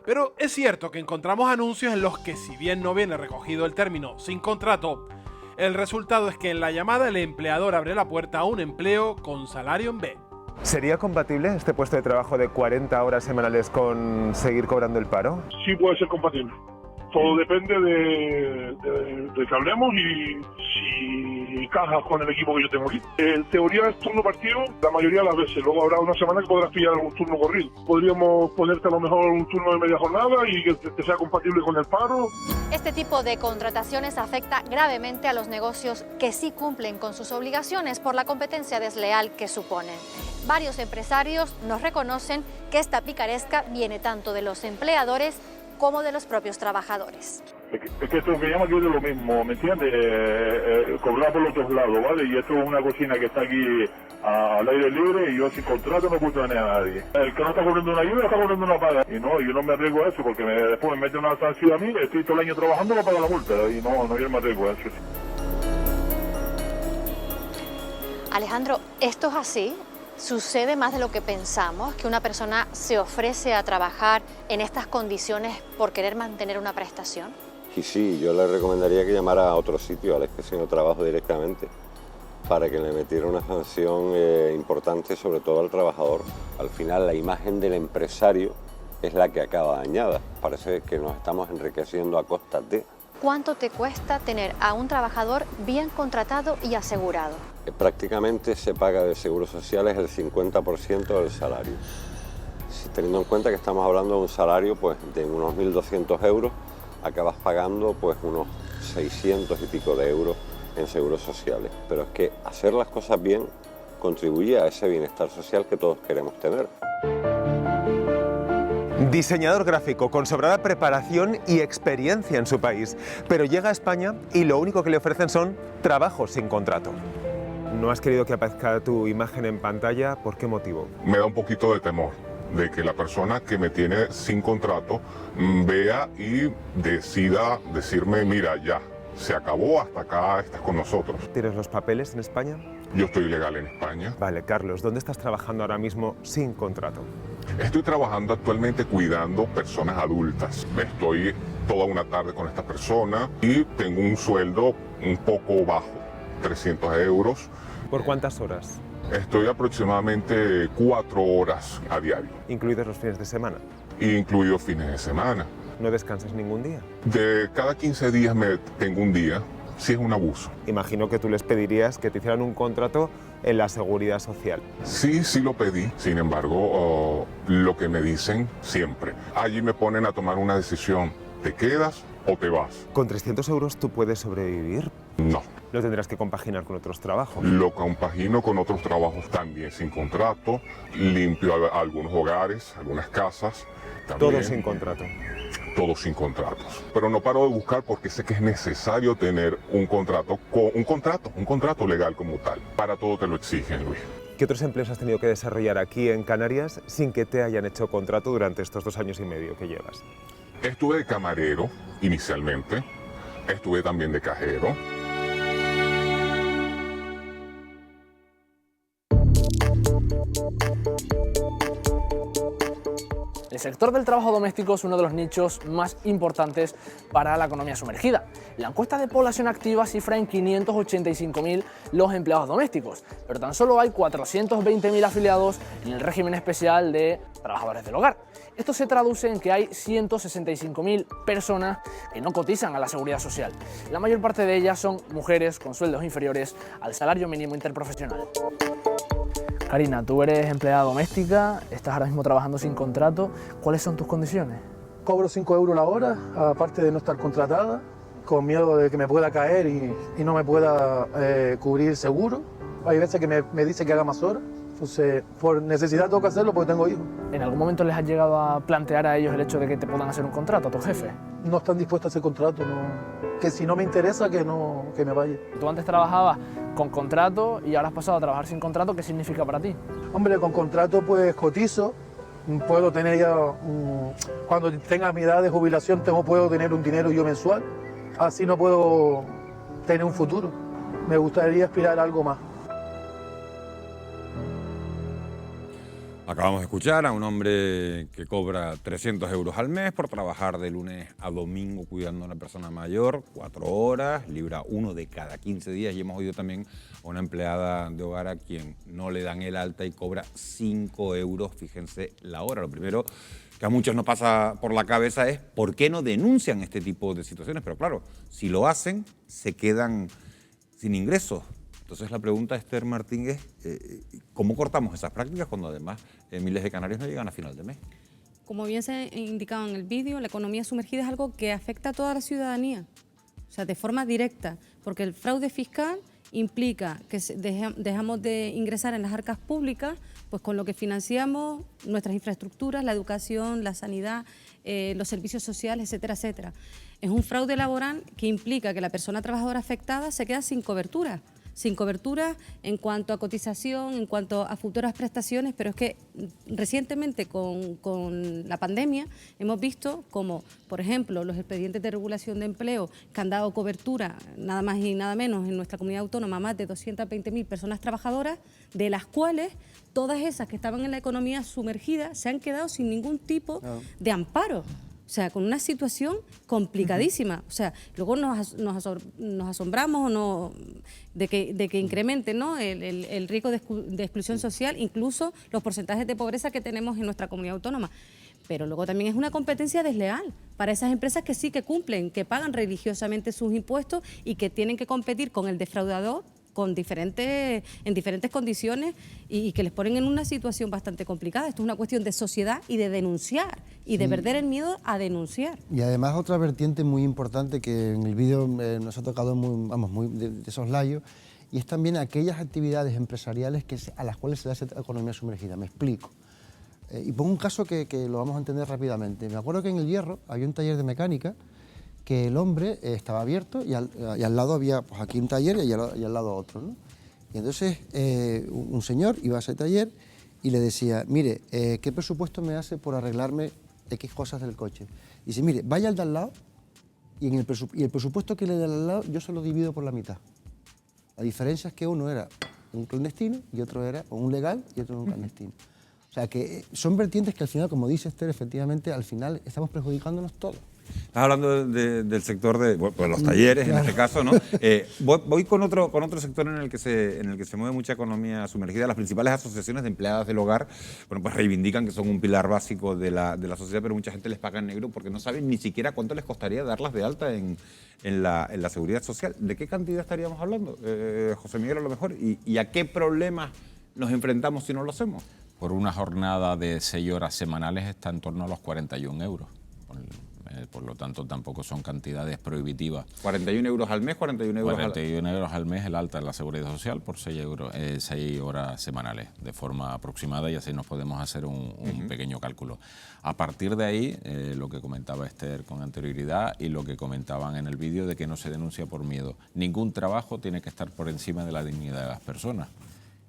Pero es cierto que encontramos anuncios en los que, si bien no viene recogido el término sin contrato, el resultado es que en la llamada el empleador abre la puerta a un empleo con salario en B. ¿Sería compatible este puesto de trabajo de 40 horas semanales con seguir cobrando el paro? Sí puede ser compatible. Todo depende de que hablemos y si encajas con el equipo que yo tengo aquí. En teoría es turno partido la mayoría de las veces. Luego habrá una semana que podrás pillar un turno corrido. Podríamos ponerte a lo mejor un turno de media jornada y que sea compatible con el paro. Este tipo de contrataciones afecta gravemente a los negocios que sí cumplen con sus obligaciones por la competencia desleal que suponen. Varios empresarios nos reconocen que esta picaresca viene tanto de los empleadores como de los propios trabajadores. Es que esto que llama aquí es de lo mismo, ¿me entiendes? Cobrar por los dos lados, ¿vale? Y esto es una cocina que está aquí al aire libre y yo sin contrato no puedo tener a nadie. El que no está cobrando una ayuda está cobrando una paga. Y no, yo no me arriesgo a eso porque después me meten una sanción a mí, estoy todo el año trabajando, no pago la multa. Y no, yo me arriesgo a eso. Alejandro, ¿esto es así? ¿Sucede más de lo que pensamos, que una persona se ofrece a trabajar en estas condiciones por querer mantener una prestación? Y sí, yo le recomendaría que llamara a otro sitio, a la inspección de trabajo directamente, para que le metiera una sanción importante, sobre todo al trabajador. Al final, la imagen del empresario es la que acaba dañada. Parece que nos estamos enriqueciendo a costa de... ¿Cuánto te cuesta tener a un trabajador bien contratado y asegurado? Prácticamente se paga de seguros sociales el 50% del salario. Teniendo en cuenta que estamos hablando de un salario pues, de unos 1.200 euros, acabas pagando pues, unos 600 y pico de euros en seguros sociales. Pero es que hacer las cosas bien contribuye a ese bienestar social que todos queremos tener. Diseñador gráfico con sobrada preparación y experiencia en su país, pero llega a España y lo único que le ofrecen son trabajos sin contrato. ¿No has querido que aparezca tu imagen en pantalla? ¿Por qué motivo? Me da un poquito de temor de que la persona que me tiene sin contrato vea y decida decirme, mira, ya, se acabó, hasta acá estás con nosotros. ¿Tienes los papeles en España? Yo estoy legal en España. Vale, Carlos, ¿dónde estás trabajando ahora mismo sin contrato? Estoy trabajando actualmente cuidando personas adultas. Estoy toda una tarde con esta persona y tengo un sueldo un poco bajo, 300 euros. ¿Por cuántas horas? Estoy aproximadamente 4 horas a diario. ¿Incluidos los fines de semana? Incluidos fines de semana. ¿No descansas ningún día? De cada 15 días tengo un día. Sí, es un abuso. Imagino que tú les pedirías que te hicieran un contrato en la seguridad social. Sí, sí lo pedí. Sin embargo, lo que me dicen siempre, allí me ponen a tomar una decisión. ¿Te quedas o te vas? ¿Con 300 euros tú puedes sobrevivir? No. Lo tendrás que compaginar con otros trabajos. Lo compagino con otros trabajos también sin contrato. Limpio algunos hogares, algunas casas. También. Todo sin contrato. Todo sin contratos. Pero no paro de buscar porque sé que es necesario tener un contrato legal como tal. Para todo te lo exigen, Luis. ¿Qué otros empleos has tenido que desarrollar aquí en Canarias sin que te hayan hecho contrato durante estos 2 años y medio que llevas? Estuve de camarero inicialmente. Estuve también de cajero. El sector del trabajo doméstico es uno de los nichos más importantes para la economía sumergida. La encuesta de población activa cifra en 585.000 los empleados domésticos, pero tan solo hay 420.000 afiliados en el régimen especial de trabajadores del hogar. Esto se traduce en que hay 165.000 personas que no cotizan a la seguridad social. La mayor parte de ellas son mujeres con sueldos inferiores al salario mínimo interprofesional. Karina, tú eres empleada doméstica, estás ahora mismo trabajando sin contrato. ¿Cuáles son tus condiciones? Cobro 5 euros la hora, aparte de no estar contratada. con miedo de que me pueda caer y no me pueda cubrir seguro. Hay veces que me dice que haga más horas. Entonces, por necesidad tengo que hacerlo porque tengo hijos. ¿En algún momento les has llegado a plantear a ellos el hecho de que te puedan hacer un contrato, a tu jefe? No están dispuestos a hacer contrato, no. Que si no me interesa, que me vaya. Tú antes trabajabas con contrato y ahora has pasado a trabajar sin contrato. ¿Qué significa para ti? Hombre, con contrato pues cotizo, puedo tener ya, cuando tenga mi edad de jubilación, puedo tener un dinero yo mensual, así no puedo tener un futuro. Me gustaría aspirar a algo más. Acabamos de escuchar a un hombre que cobra 300 euros al mes por trabajar de lunes a domingo cuidando a una persona mayor, 4 horas, libra 1 de cada 15 días. Y hemos oído también a una empleada de hogar a quien no le dan el alta y cobra 5 euros, fíjense la hora. Lo primero que a muchos nos pasa por la cabeza es ¿por qué no denuncian este tipo de situaciones? Pero claro, si lo hacen, se quedan sin ingresos. Entonces la pregunta, Esther Martín, es ¿cómo cortamos esas prácticas cuando además miles de canarios no llegan a final de mes? Como bien se ha indicado en el vídeo, la economía sumergida es algo que afecta a toda la ciudadanía, o sea, de forma directa, porque el fraude fiscal implica que dejamos de ingresar en las arcas públicas, pues con lo que financiamos nuestras infraestructuras, la educación, la sanidad, los servicios sociales, etcétera, etcétera. Es un fraude laboral que implica que la persona trabajadora afectada se queda sin cobertura en cuanto a cotización, en cuanto a futuras prestaciones, pero es que recientemente con la pandemia hemos visto como, por ejemplo, los expedientes de regulación de empleo que han dado cobertura, nada más y nada menos, en nuestra comunidad autónoma, más de 220.000 personas trabajadoras, de las cuales todas esas que estaban en la economía sumergida se han quedado sin ningún tipo de amparo. O sea, con una situación complicadísima. O sea, luego nos asombramos o no, de que incremente, ¿no?, el riesgo de exclusión social, incluso los porcentajes de pobreza que tenemos en nuestra comunidad autónoma. Pero luego también es una competencia desleal para esas empresas que sí que cumplen, que pagan religiosamente sus impuestos y que tienen que competir con el defraudador en diferentes condiciones y que les ponen en una situación bastante complicada. Esto es una cuestión de sociedad y de denunciar y de perder el miedo a denunciar. Y además otra vertiente muy importante que en el vídeo nos ha tocado muy de soslayo, y es también aquellas actividades empresariales a las cuales se da esa economía sumergida. Me explico. Y pongo un caso que lo vamos a entender rápidamente. Me acuerdo que en El Hierro había un taller de mecánica que el hombre estaba abierto y al lado había, pues aquí un taller y al lado otro, ¿no? Y entonces un señor iba a ese taller y le decía, mire, ¿qué presupuesto me hace por arreglarme X cosas del coche? Y dice, mire, vaya al de al lado y el presupuesto que le da al lado yo se lo divido por la mitad. La diferencia es que uno era un clandestino y otro era un legal y otro un clandestino. O sea que son vertientes que al final, como dice Esther, efectivamente al final estamos perjudicándonos todos. Estás hablando del sector de los talleres, en este caso, ¿no? Voy con otro sector en el que se mueve mucha economía sumergida. Las principales asociaciones de empleadas del hogar, bueno, pues reivindican que son un pilar básico de la sociedad, pero mucha gente les paga en negro porque no saben ni siquiera cuánto les costaría darlas de alta en la seguridad social. ¿De qué cantidad estaríamos hablando, José Miguel, a lo mejor? ¿Y a qué problemas nos enfrentamos si no lo hacemos? Por una jornada de 6 horas semanales está en torno a los 41 euros. Por lo tanto, tampoco son cantidades prohibitivas. 41 euros al mes, 41 euros al mes el alta en la Seguridad Social por 6 horas semanales, de forma aproximada, y así nos podemos hacer un pequeño cálculo. A partir de ahí, lo que comentaba Esther con anterioridad y lo que comentaban en el vídeo de que no se denuncia por miedo. Ningún trabajo tiene que estar por encima de la dignidad de las personas.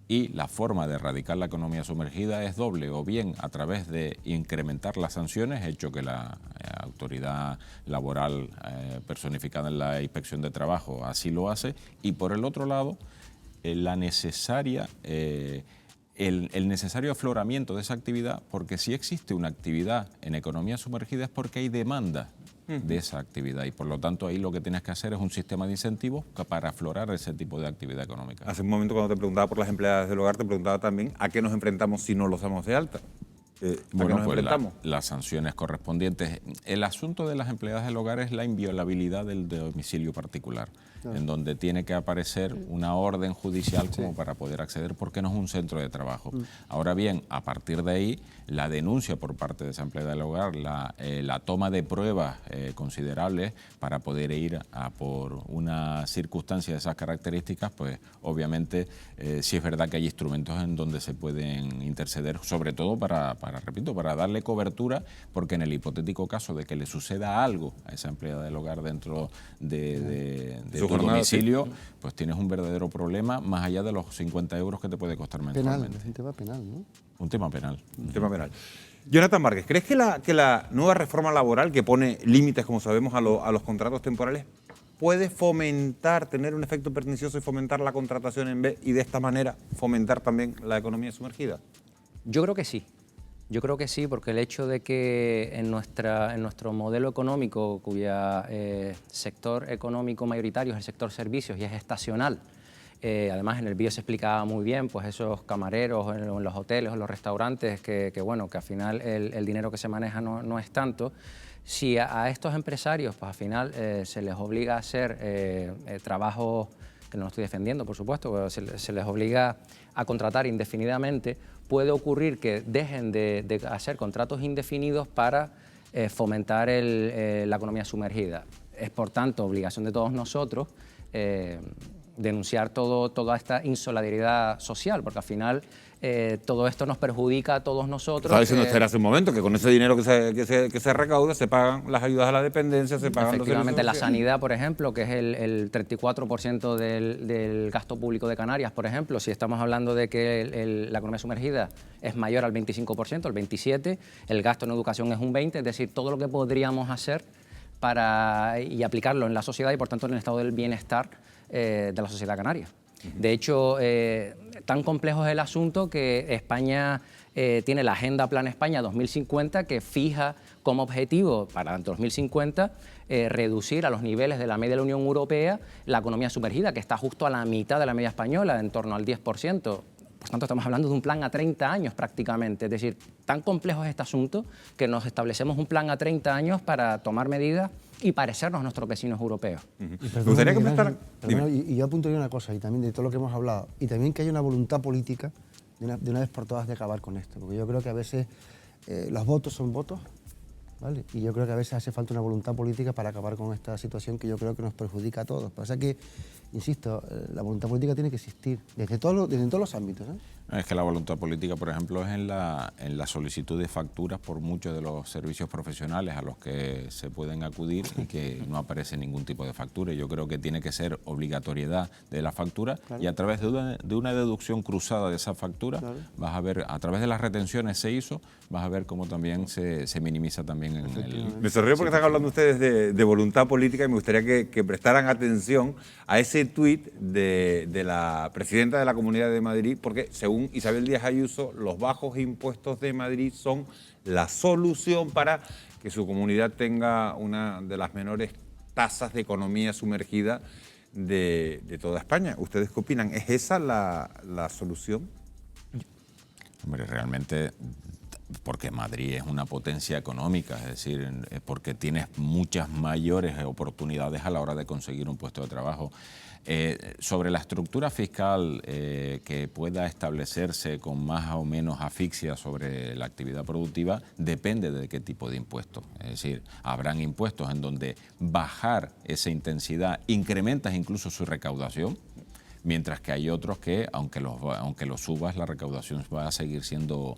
Y la forma de erradicar la economía sumergida es doble, o bien a través de incrementar las sanciones, hecho que la autoridad laboral personificada en la Inspección de Trabajo así lo hace, y por el otro lado, el necesario afloramiento de esa actividad, porque si existe una actividad en economía sumergida es porque hay demanda de esa actividad, y por lo tanto ahí lo que tienes que hacer es un sistema de incentivos para aflorar ese tipo de actividad económica. Hace un momento cuando te preguntaba por las empleadas del hogar, te preguntaba también a qué nos enfrentamos si no los damos de alta. Bueno, pues las sanciones correspondientes. El asunto de las empleadas del hogar es la inviolabilidad del domicilio particular, en donde tiene que aparecer una orden judicial como para poder acceder, porque no es un centro de trabajo. Ahora bien, a partir de ahí, la denuncia por parte de esa empleada del hogar, la toma de pruebas considerables para poder ir a por una circunstancia de esas características, pues obviamente sí es verdad que hay instrumentos en donde se pueden interceder, sobre todo para darle cobertura, porque en el hipotético caso de que le suceda algo a esa empleada del hogar dentro de tu domicilio, pues tienes un verdadero problema, más allá de los 50 euros que te puede costar mensualmente. Penal, es un tema penal, ¿no? Un tema penal. Un tema penal. Jonathan Márquez, ¿crees que la nueva reforma laboral, que pone límites, como sabemos, a los contratos temporales, puede fomentar, tener un efecto pernicioso y fomentar la contratación y de esta manera fomentar también la economía sumergida? Yo creo que sí. Yo creo que sí, porque el hecho de que en nuestro modelo económico, cuya sector económico mayoritario es el sector servicios y es estacional, además en el vídeo se explicaba muy bien, pues esos camareros en los hoteles o en los restaurantes, que al final el dinero que se maneja no es tanto. Si a estos empresarios, pues al final se les obliga a hacer trabajos, que no lo estoy defendiendo, por supuesto, pero se les obliga a contratar indefinidamente, puede ocurrir que dejen de hacer contratos indefinidos para fomentar la economía sumergida. Es, por tanto, obligación de todos nosotros denunciar toda esta insolidaridad social, porque al final todo esto nos perjudica a todos nosotros. Estaba diciendo usted hace un momento que con ese dinero que se recauda se pagan las ayudas a la dependencia, se pagan los servicios efectivamente, la sociales. sanidad, por ejemplo, que es el 34% del gasto público de Canarias, por ejemplo, si estamos hablando de que la economía sumergida es mayor al 25%, el 27%, el gasto en educación es un 20%, es decir, todo lo que podríamos hacer y aplicarlo en la sociedad y, por tanto, en el estado del bienestar de la sociedad canaria. De hecho, tan complejo es el asunto que España tiene la Agenda Plan España 2050, que fija como objetivo para 2050 reducir a los niveles de la media de la Unión Europea la economía sumergida, que está justo a la mitad de la media española, en torno al 10%. Por tanto, estamos hablando de un plan a 30 años prácticamente. Es decir, tan complejo es este asunto que nos establecemos un plan a 30 años para tomar medidas y parecernos a nuestros vecinos europeos. Me gustaría que y yo apuntaría una cosa, y también de todo lo que hemos hablado, y también que haya una voluntad política de una vez por todas de acabar con esto, porque yo creo que a veces los votos son votos, ¿vale? Y yo creo que a veces hace falta una voluntad política para acabar con esta situación que yo creo que nos perjudica a todos. Pasa que, insisto, la voluntad política tiene que existir desde todos los ámbitos, ¿eh? Es que la voluntad política, por ejemplo, es en la solicitud de facturas por muchos de los servicios profesionales a los que se pueden acudir y que no aparece ningún tipo de factura. Yo creo que tiene que ser obligatoriedad de la factura, claro, y a través de una deducción cruzada de esa factura, claro, vas a ver, a través de las retenciones se hizo, vas a ver cómo también se minimiza también en el... Me sonrío porque están hablando ustedes de voluntad política y me gustaría que prestaran atención a ese tuit de la presidenta de la Comunidad de Madrid, porque según Isabel Díaz Ayuso, los bajos impuestos de Madrid son la solución para que su comunidad tenga una de las menores tasas de economía sumergida de toda España. ¿Ustedes qué opinan? ¿Es esa la solución? Hombre, realmente, porque Madrid es una potencia económica, es decir, porque tienes muchas mayores oportunidades a la hora de conseguir un puesto de trabajo. Sobre la estructura fiscal que pueda establecerse con más o menos asfixia sobre la actividad productiva, depende de qué tipo de impuestos. Es decir, habrán impuestos en donde bajar esa intensidad incrementas incluso su recaudación, mientras que hay otros que, aunque los subas, la recaudación va a seguir siendo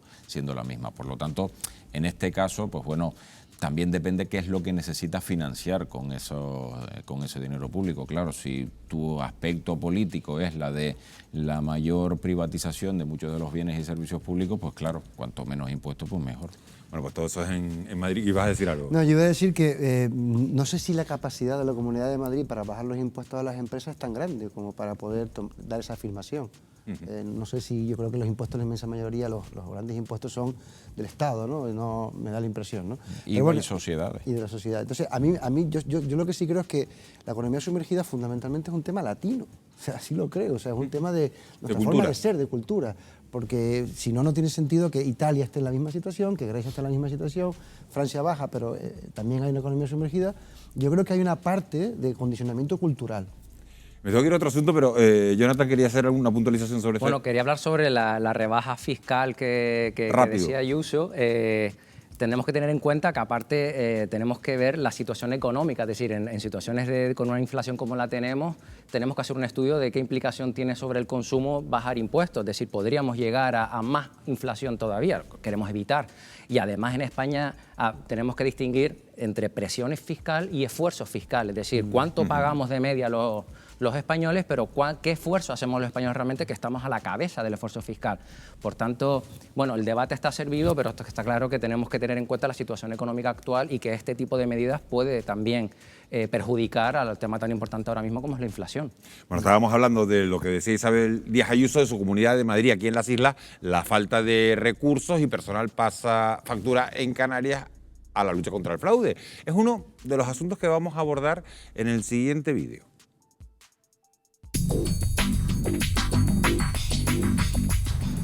la misma. Por lo tanto, en este caso, pues bueno, también depende qué es lo que necesitas financiar con ese dinero público. Claro, si tu aspecto político es la de la mayor privatización de muchos de los bienes y servicios públicos, pues claro, cuanto menos impuestos, pues mejor. Bueno, pues todo eso es en Madrid. ¿Y vas a decir algo? No, yo iba a decir que no sé si la capacidad de la Comunidad de Madrid para bajar los impuestos a las empresas es tan grande como para poder dar esa afirmación. No sé si, yo creo que los impuestos, la inmensa mayoría, los grandes impuestos son del Estado, ¿no? No me da la impresión, ¿no? Y de sociedades. Y de la sociedad. Entonces, a mí yo lo que sí creo es que la economía sumergida fundamentalmente es un tema latino. O sea, así lo creo. O sea, es un tema de nuestra forma de ser, de cultura. Porque si no, no tiene sentido que Italia esté en la misma situación, que Grecia esté en la misma situación, Francia baja, pero también hay una economía sumergida. Yo creo que hay una parte de condicionamiento cultural. Me tengo que ir a otro asunto, pero Jonathan quería hacer alguna puntualización sobre Bueno, quería hablar sobre la rebaja fiscal que decía Ayuso. Tenemos que tener en cuenta que aparte tenemos que ver la situación económica, es decir, en situaciones con una inflación como la tenemos que hacer un estudio de qué implicación tiene sobre el consumo bajar impuestos, es decir, podríamos llegar a más inflación todavía, queremos evitar. Y además en España tenemos que distinguir entre presiones fiscal y esfuerzo fiscal, es decir, cuánto pagamos de media los españoles, pero qué esfuerzo hacemos los españoles realmente, que estamos a la cabeza del esfuerzo fiscal. Por tanto, bueno, el debate está servido, pero está claro que tenemos que tener en cuenta la situación económica actual y que este tipo de medidas puede también perjudicar al tema tan importante ahora mismo como es la inflación. Bueno, estábamos hablando de lo que decía Isabel Díaz Ayuso de su Comunidad de Madrid, aquí en las islas, la falta de recursos y personal pasa factura en Canarias a la lucha contra el fraude. Es uno de los asuntos que vamos a abordar en el siguiente vídeo.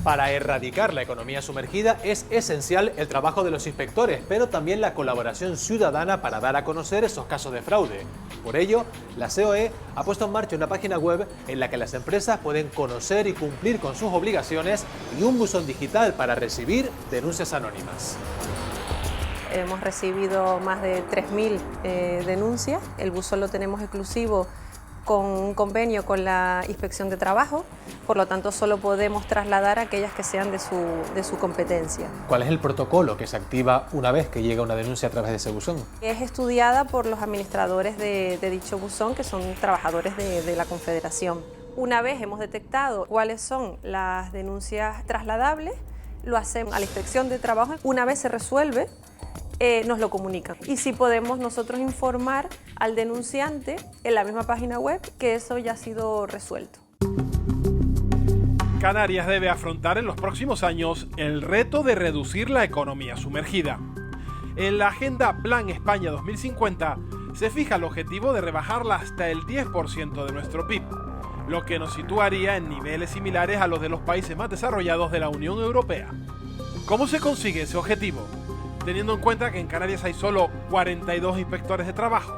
Para erradicar la economía sumergida es esencial el trabajo de los inspectores, pero también la colaboración ciudadana para dar a conocer esos casos de fraude. Por ello, la COE ha puesto en marcha una página web en la que las empresas pueden conocer y cumplir con sus obligaciones y un buzón digital para recibir denuncias anónimas. Hemos recibido más de 3.000 denuncias. El buzón lo tenemos exclusivo con un convenio con la Inspección de Trabajo, por lo tanto solo podemos trasladar aquellas que sean de su competencia. ¿Cuál es el protocolo que se activa una vez que llega una denuncia a través de ese buzón? Es estudiada por los administradores de dicho buzón, que son trabajadores de la Confederación. Una vez hemos detectado cuáles son las denuncias trasladables, lo hacemos a la Inspección de Trabajo. Una vez se resuelve, nos lo comunican. Y si podemos nosotros informar al denunciante en la misma página web que eso ya ha sido resuelto. Canarias debe afrontar en los próximos años el reto de reducir la economía sumergida. En la Agenda Plan España 2050 se fija el objetivo de rebajarla hasta el 10% de nuestro PIB, lo que nos situaría en niveles similares a los de los países más desarrollados de la Unión Europea. ¿Cómo se consigue ese objetivo? Teniendo en cuenta que en Canarias hay solo 42 inspectores de trabajo.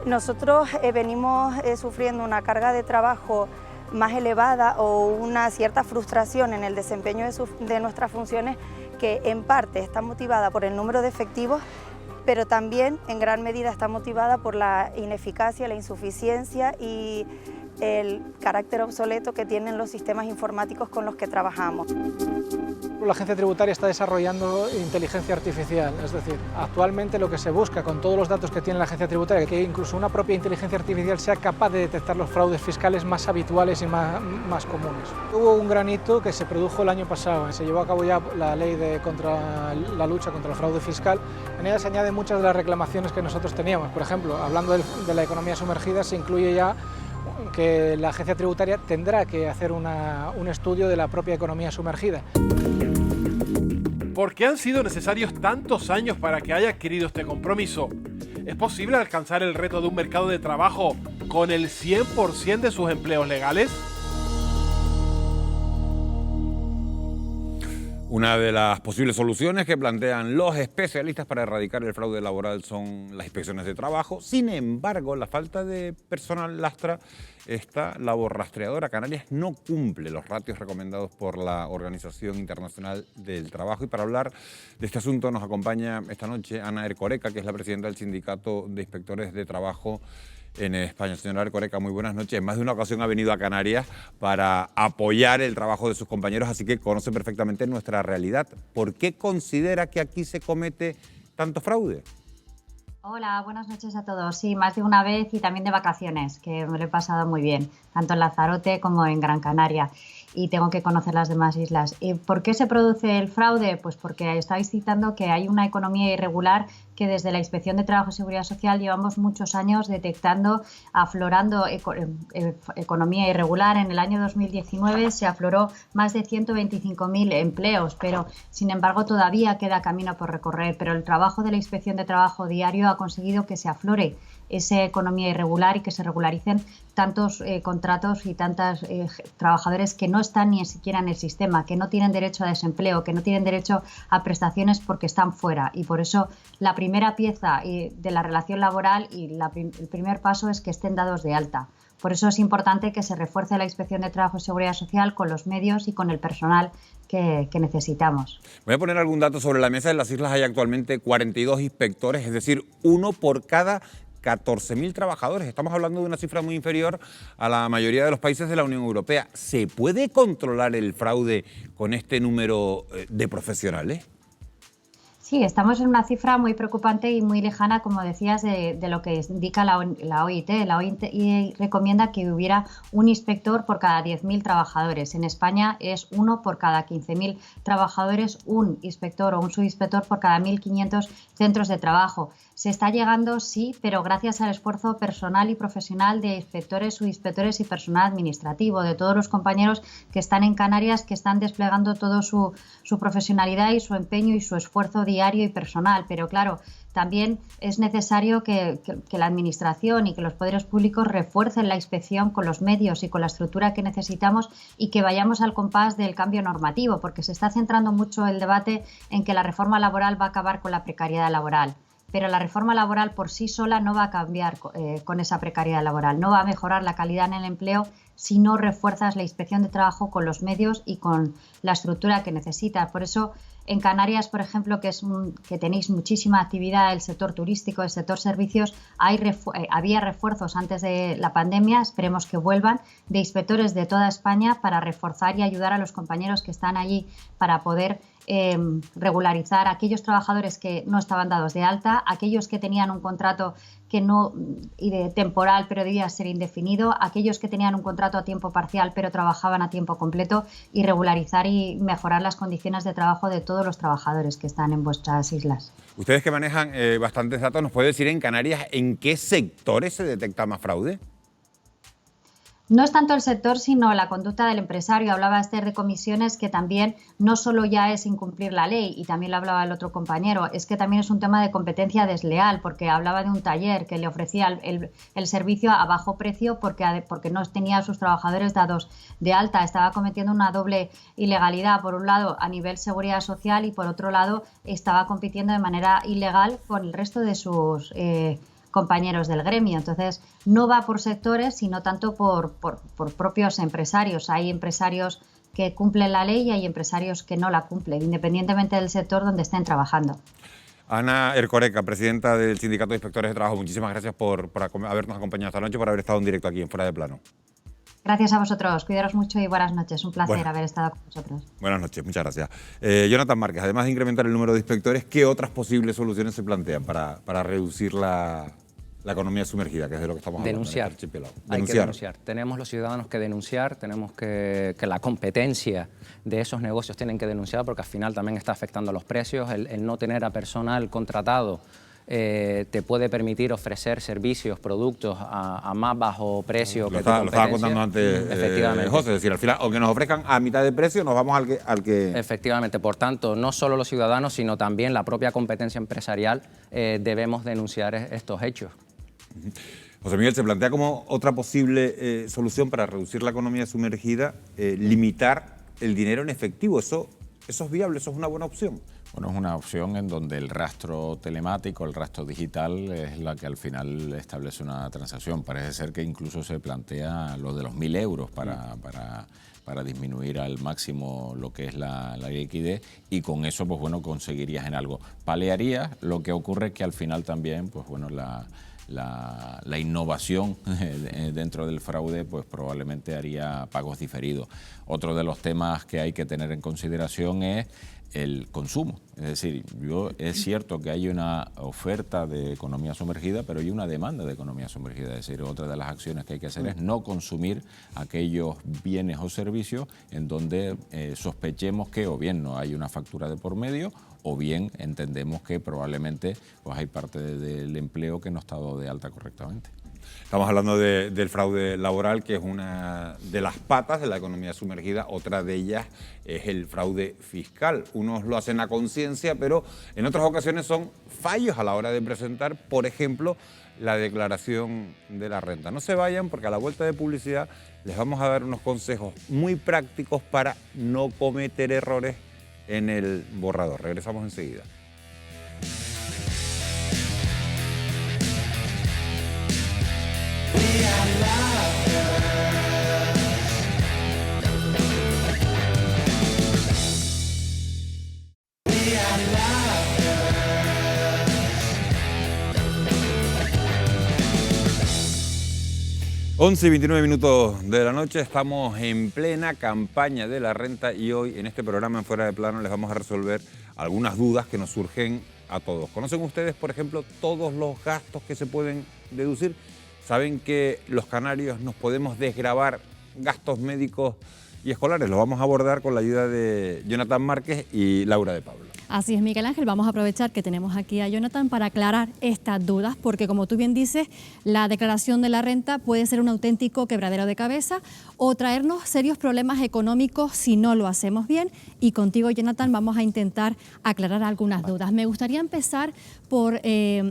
Nosotros venimos sufriendo una carga de trabajo más elevada o una cierta frustración en el desempeño de nuestras funciones, que en parte está motivada por el número de efectivos, pero también en gran medida está motivada por la ineficacia, la insuficiencia y el carácter obsoleto que tienen los sistemas informáticos con los que trabajamos. La agencia tributaria está desarrollando inteligencia artificial, es decir, actualmente lo que se busca con todos los datos que tiene la agencia tributaria, que incluso una propia inteligencia artificial sea capaz de detectar los fraudes fiscales más habituales y más comunes. Hubo un gran hito que se produjo el año pasado, se llevó a cabo ya la ley contra la lucha contra el fraude fiscal. En ella se añaden muchas de las reclamaciones que nosotros teníamos. Por ejemplo, hablando de la economía sumergida, se incluye ya que la agencia tributaria tendrá que hacer un estudio de la propia economía sumergida. ¿Por qué han sido necesarios tantos años para que haya adquirido este compromiso? ¿Es posible alcanzar el reto de un mercado de trabajo con el 100% de sus empleos legales? Una de las posibles soluciones que plantean los especialistas para erradicar el fraude laboral son las inspecciones de trabajo. Sin embargo, la falta de personal lastra esta labor rastreadora. Canarias no cumple los ratios recomendados por la Organización Internacional del Trabajo. Y para hablar de este asunto nos acompaña esta noche Ana Ercoreca, que es la presidenta del Sindicato de Inspectores de Trabajo en España. Señora Ercoreca, muy buenas noches. En más de una ocasión ha venido a Canarias para apoyar el trabajo de sus compañeros, así que conoce perfectamente nuestra realidad. ¿Por qué considera que aquí se comete tanto fraude? Hola, buenas noches a todos. Sí, más de una vez y también de vacaciones, que me lo he pasado muy bien, tanto en Lanzarote como en Gran Canaria. Y tengo que conocer las demás islas. ¿Y por qué se produce el fraude? Pues porque estáis citando que hay una economía irregular que desde la Inspección de Trabajo y Seguridad Social llevamos muchos años detectando, aflorando economía irregular. En el año 2019 se afloró más de 125.000 empleos, pero sin embargo todavía queda camino por recorrer. Pero el trabajo de la Inspección de Trabajo diario ha conseguido que se aflore esa economía irregular y que se regularicen tantos contratos y tantos trabajadores que no están ni siquiera en el sistema, que no tienen derecho a desempleo, que no tienen derecho a prestaciones porque están fuera. Y por eso la primera pieza de la relación laboral y el primer paso es que estén dados de alta. Por eso es importante que se refuerce la Inspección de Trabajo y Seguridad Social con los medios y con el personal que necesitamos. Voy a poner algún dato sobre la mesa. En las islas hay actualmente 42 inspectores, es decir, uno por cada 14.000 trabajadores. Estamos hablando de una cifra muy inferior a la mayoría de los países de la Unión Europea. ¿Se puede controlar el fraude con este número de profesionales? Sí, estamos en una cifra muy preocupante y muy lejana, como decías, de lo que indica la OIT. La OIT recomienda que hubiera un inspector por cada 10.000 trabajadores. En España es uno por cada 15.000 trabajadores, un inspector o un subinspector por cada 1.500 centros de trabajo. Se está llegando, sí, pero gracias al esfuerzo personal y profesional de inspectores, subinspectores y personal administrativo, de todos los compañeros que están en Canarias, que están desplegando toda su profesionalidad y su empeño y su esfuerzo diario y personal. Pero claro, también es necesario que la Administración y que los poderes públicos refuercen la inspección con los medios y con la estructura que necesitamos y que vayamos al compás del cambio normativo, porque se está centrando mucho el debate en que la reforma laboral va a acabar con la precariedad laboral. Pero la reforma laboral por sí sola no va a cambiar con esa precariedad laboral, no va a mejorar la calidad en el empleo si no refuerzas la inspección de trabajo con los medios y con la estructura que necesitas. Por eso, en Canarias, por ejemplo, que tenéis muchísima actividad, el sector turístico, el sector servicios, había refuerzos antes de la pandemia, esperemos que vuelvan, de inspectores de toda España para reforzar y ayudar a los compañeros que están allí para poder regularizar a aquellos trabajadores que no estaban dados de alta, aquellos que tenían un contrato temporal pero debía ser indefinido, aquellos que tenían un contrato a tiempo parcial pero trabajaban a tiempo completo, y regularizar y mejorar las condiciones de trabajo de todos los trabajadores que están en vuestras islas. Ustedes que manejan bastantes datos, ¿nos puede decir en Canarias en qué sectores se detecta más fraude? No es tanto el sector, sino la conducta del empresario. Hablaba Esther de comisiones, que también no solo ya es incumplir la ley, y también lo hablaba el otro compañero, es que también es un tema de competencia desleal, porque hablaba de un taller que le ofrecía el servicio a bajo precio porque no tenía a sus trabajadores dados de alta. Estaba cometiendo una doble ilegalidad, por un lado a nivel seguridad social y por otro lado estaba compitiendo de manera ilegal con el resto de sus compañeros del gremio. Entonces, no va por sectores, sino tanto por propios empresarios. Hay empresarios que cumplen la ley y hay empresarios que no la cumplen, independientemente del sector donde estén trabajando. Ana Ercoreca, presidenta del Sindicato de Inspectores de Trabajo, muchísimas gracias por habernos acompañado esta noche, por haber estado en directo aquí en Fuera de Plano. Gracias a vosotros, cuidaros mucho y buenas noches. Un placer haber estado con vosotros. Buenas noches, muchas gracias. Jonathan Márquez, además de incrementar el número de inspectores, ¿qué otras posibles soluciones se plantean para reducir la economía sumergida, que es de lo que estamos hablando? Denunciar. Hay que denunciar. Tenemos los ciudadanos que denunciar, tenemos que la competencia de esos negocios tienen que denunciar, porque al final también está afectando a los precios. El no tener a personal contratado te puede permitir ofrecer servicios, productos a más bajo precio que tu competencia. Lo estaba contando antes José, es decir, al final, aunque nos ofrezcan a mitad de precio, nos vamos al que... Efectivamente, por tanto, no solo los ciudadanos, sino también la propia competencia empresarial debemos denunciar estos hechos. José Miguel, se plantea como otra posible solución para reducir la economía sumergida, limitar el dinero en efectivo. ¿Eso es viable? ¿Eso es una buena opción? Bueno, es una opción en donde el rastro telemático, el rastro digital es la que al final establece una transacción. Parece ser que incluso se plantea lo de los 1.000 euros para disminuir al máximo lo que es la liquidez, y con eso pues bueno, conseguirías en algo. Paliarías, lo que ocurre es que al final también pues bueno, la innovación dentro del fraude pues probablemente haría pagos diferidos. Otro de los temas que hay que tener en consideración es el consumo. Es decir, es cierto que hay una oferta de economía sumergida, pero hay una demanda de economía sumergida. Es decir, otra de las acciones que hay que hacer es no consumir aquellos bienes o servicios en donde sospechemos que o bien no hay una factura de por medio o bien entendemos que probablemente pues, hay parte del empleo que no está dado de alta correctamente. Estamos hablando del fraude laboral, que es una de las patas de la economía sumergida. Otra de ellas es el fraude fiscal. Unos lo hacen a conciencia, pero en otras ocasiones son fallos a la hora de presentar, por ejemplo, la declaración de la renta. No se vayan, porque a la vuelta de publicidad les vamos a dar unos consejos muy prácticos para no cometer errores en el borrador. Regresamos enseguida. 11 y 29 minutos de la noche, estamos en plena campaña de la renta y hoy en este programa en Fuera de Plano les vamos a resolver algunas dudas que nos surgen a todos. ¿Conocen ustedes, por ejemplo, todos los gastos que se pueden deducir? ¿Saben que los canarios nos podemos desgravar gastos médicos y escolares? Lo vamos a abordar con la ayuda de Jonathan Márquez y Laura de Pablo. Así es, Miguel Ángel, vamos a aprovechar que tenemos aquí a Jonathan para aclarar estas dudas, porque como tú bien dices, la declaración de la renta puede ser un auténtico quebradero de cabeza o traernos serios problemas económicos si no lo hacemos bien. Y contigo, Jonathan, vamos a intentar aclarar algunas dudas. Me gustaría empezar por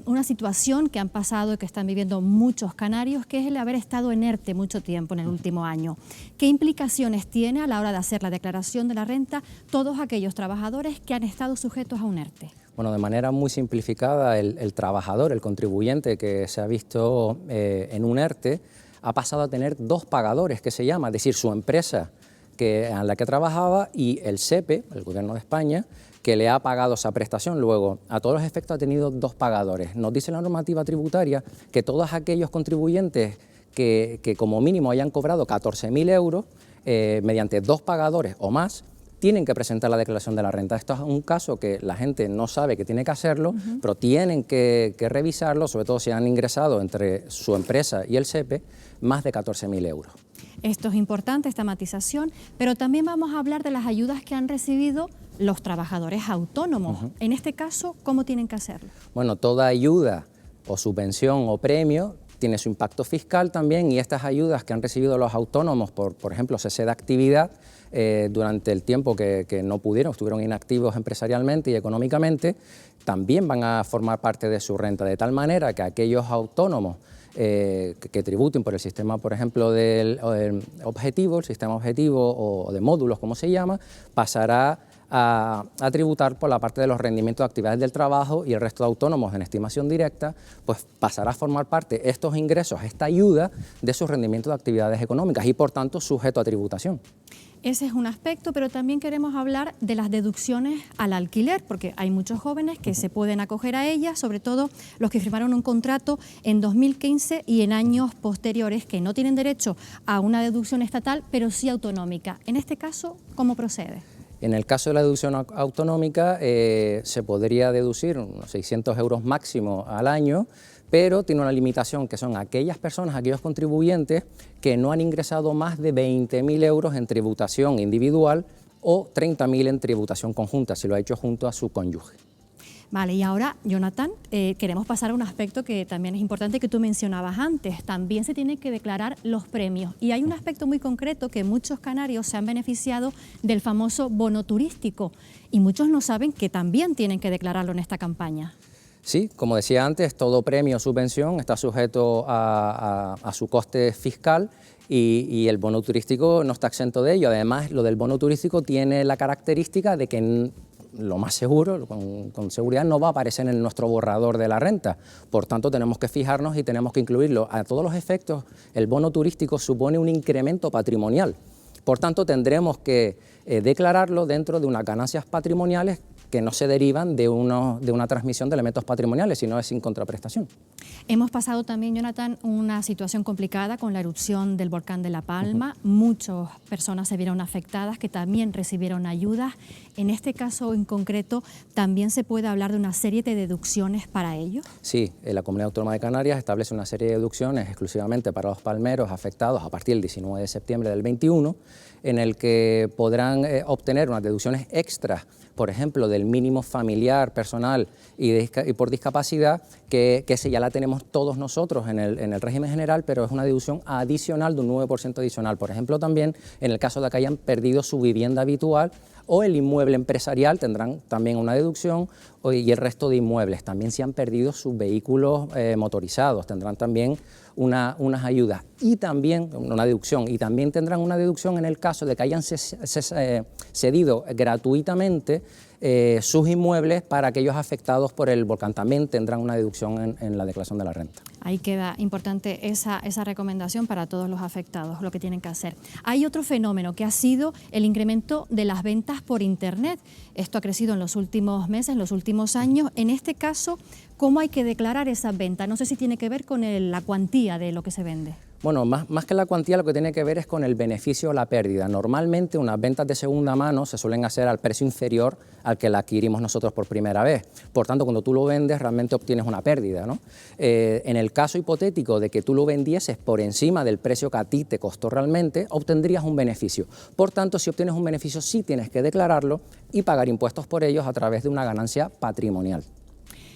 una situación que han pasado y que están viviendo muchos canarios, que es el haber estado en ERTE mucho tiempo en el último año. ¿Qué implicaciones tiene a la hora de hacer la declaración de la renta todos aquellos trabajadores que han estado sujetos a un ERTE? Bueno, de manera muy simplificada, el trabajador, el contribuyente que se ha visto en un ERTE, ha pasado a tener dos pagadores, que se llama, es decir, su empresa en la que trabajaba y el SEPE, el Gobierno de España, que le ha pagado esa prestación. Luego, a todos los efectos, ha tenido dos pagadores. Nos dice la normativa tributaria que todos aquellos contribuyentes que como mínimo hayan cobrado 14.000 euros, mediante dos pagadores o más, tienen que presentar la declaración de la renta. Esto es un caso que la gente no sabe que tiene que hacerlo, pero tienen que revisarlo, sobre todo si han ingresado entre su empresa y el SEPE más de 14.000 euros. Esto es importante, esta matización, pero también vamos a hablar de las ayudas que han recibido los trabajadores autónomos. En este caso, ¿cómo tienen que hacerlo? Bueno, toda ayuda o subvención o premio tiene su impacto fiscal también, y estas ayudas que han recibido los autónomos por ejemplo, cese de actividad durante el tiempo que no pudieron, estuvieron inactivos empresarialmente y económicamente, también van a formar parte de su renta, de tal manera que aquellos autónomos que tributen por el sistema, por ejemplo, del objetivo, el sistema objetivo o de módulos, como se llama, pasará a tributar por la parte de los rendimientos de actividades del trabajo, y el resto de autónomos en estimación directa pues pasará a formar parte estos ingresos, esta ayuda de sus rendimientos de actividades económicas y por tanto sujeto a tributación. Ese es un aspecto, pero también queremos hablar de las deducciones al alquiler, porque hay muchos jóvenes que se pueden acoger a ellas, sobre todo los que firmaron un contrato en 2015 y en años posteriores, que no tienen derecho a una deducción estatal, pero sí autonómica. En este caso, ¿cómo procede? En el caso de la deducción autonómica se podría deducir unos 600 euros máximo al año, pero tiene una limitación, que son aquellas personas, aquellos contribuyentes que no han ingresado más de 20.000 euros en tributación individual o 30.000 en tributación conjunta, si lo ha hecho junto a su cónyuge. Vale, y ahora, Jonathan, queremos pasar a un aspecto que también es importante, que tú mencionabas antes. También se tienen que declarar los premios. Y hay un aspecto muy concreto, que muchos canarios se han beneficiado del famoso bono turístico. Y muchos no saben que también tienen que declararlo en esta campaña. Sí, como decía antes, todo premio o subvención está sujeto a su coste fiscal, y el bono turístico no está exento de ello. Además, lo del bono turístico tiene la característica de que lo más seguro, con seguridad, no va a aparecer en nuestro borrador de la renta. Por tanto, tenemos que fijarnos y tenemos que incluirlo. A todos los efectos, el bono turístico supone un incremento patrimonial. Por tanto, tendremos que declararlo dentro de unas ganancias patrimoniales que no se derivan de una transmisión de elementos patrimoniales, sino es sin contraprestación. Hemos pasado también, Jonathan, una situación complicada con la erupción del volcán de La Palma. Muchas personas se vieron afectadas que también recibieron ayudas. En este caso en concreto, ¿también se puede hablar de una serie de deducciones para ellos? Sí, la Comunidad Autónoma de Canarias establece una serie de deducciones exclusivamente para los palmeros afectados a partir del 19 de septiembre del 21, en el que podrán obtener unas deducciones extras, por ejemplo, del mínimo familiar, personal y por discapacidad, que ese ya la tenemos todos nosotros en el régimen general, pero es una deducción adicional de un 9% adicional. Por ejemplo, también en el caso de que hayan perdido su vivienda habitual o el inmueble empresarial, tendrán también una deducción, y el resto de inmuebles. También si han perdido sus vehículos motorizados, tendrán también unas ayudas y también una deducción, y también tendrán una deducción en el caso de que hayan cedido gratuitamente sus inmuebles para aquellos afectados por el volcán. También tendrán una deducción en la declaración de la renta. Ahí queda importante esa recomendación para todos los afectados, lo que tienen que hacer. Hay otro fenómeno que ha sido el incremento de las ventas por Internet. Esto ha crecido en los últimos meses, en los últimos años. En este caso, ¿cómo hay que declarar esas ventas? No sé si tiene que ver con la cuantía de lo que se vende. Bueno, más que la cuantía, lo que tiene que ver es con el beneficio o la pérdida. Normalmente unas ventas de segunda mano se suelen hacer al precio inferior al que la adquirimos nosotros por primera vez. Por tanto, cuando tú lo vendes, realmente obtienes una pérdida, ¿no? En el caso hipotético de que tú lo vendieses por encima del precio que a ti te costó realmente, obtendrías un beneficio. Por tanto, si obtienes un beneficio, sí tienes que declararlo y pagar impuestos por ellos a través de una ganancia patrimonial.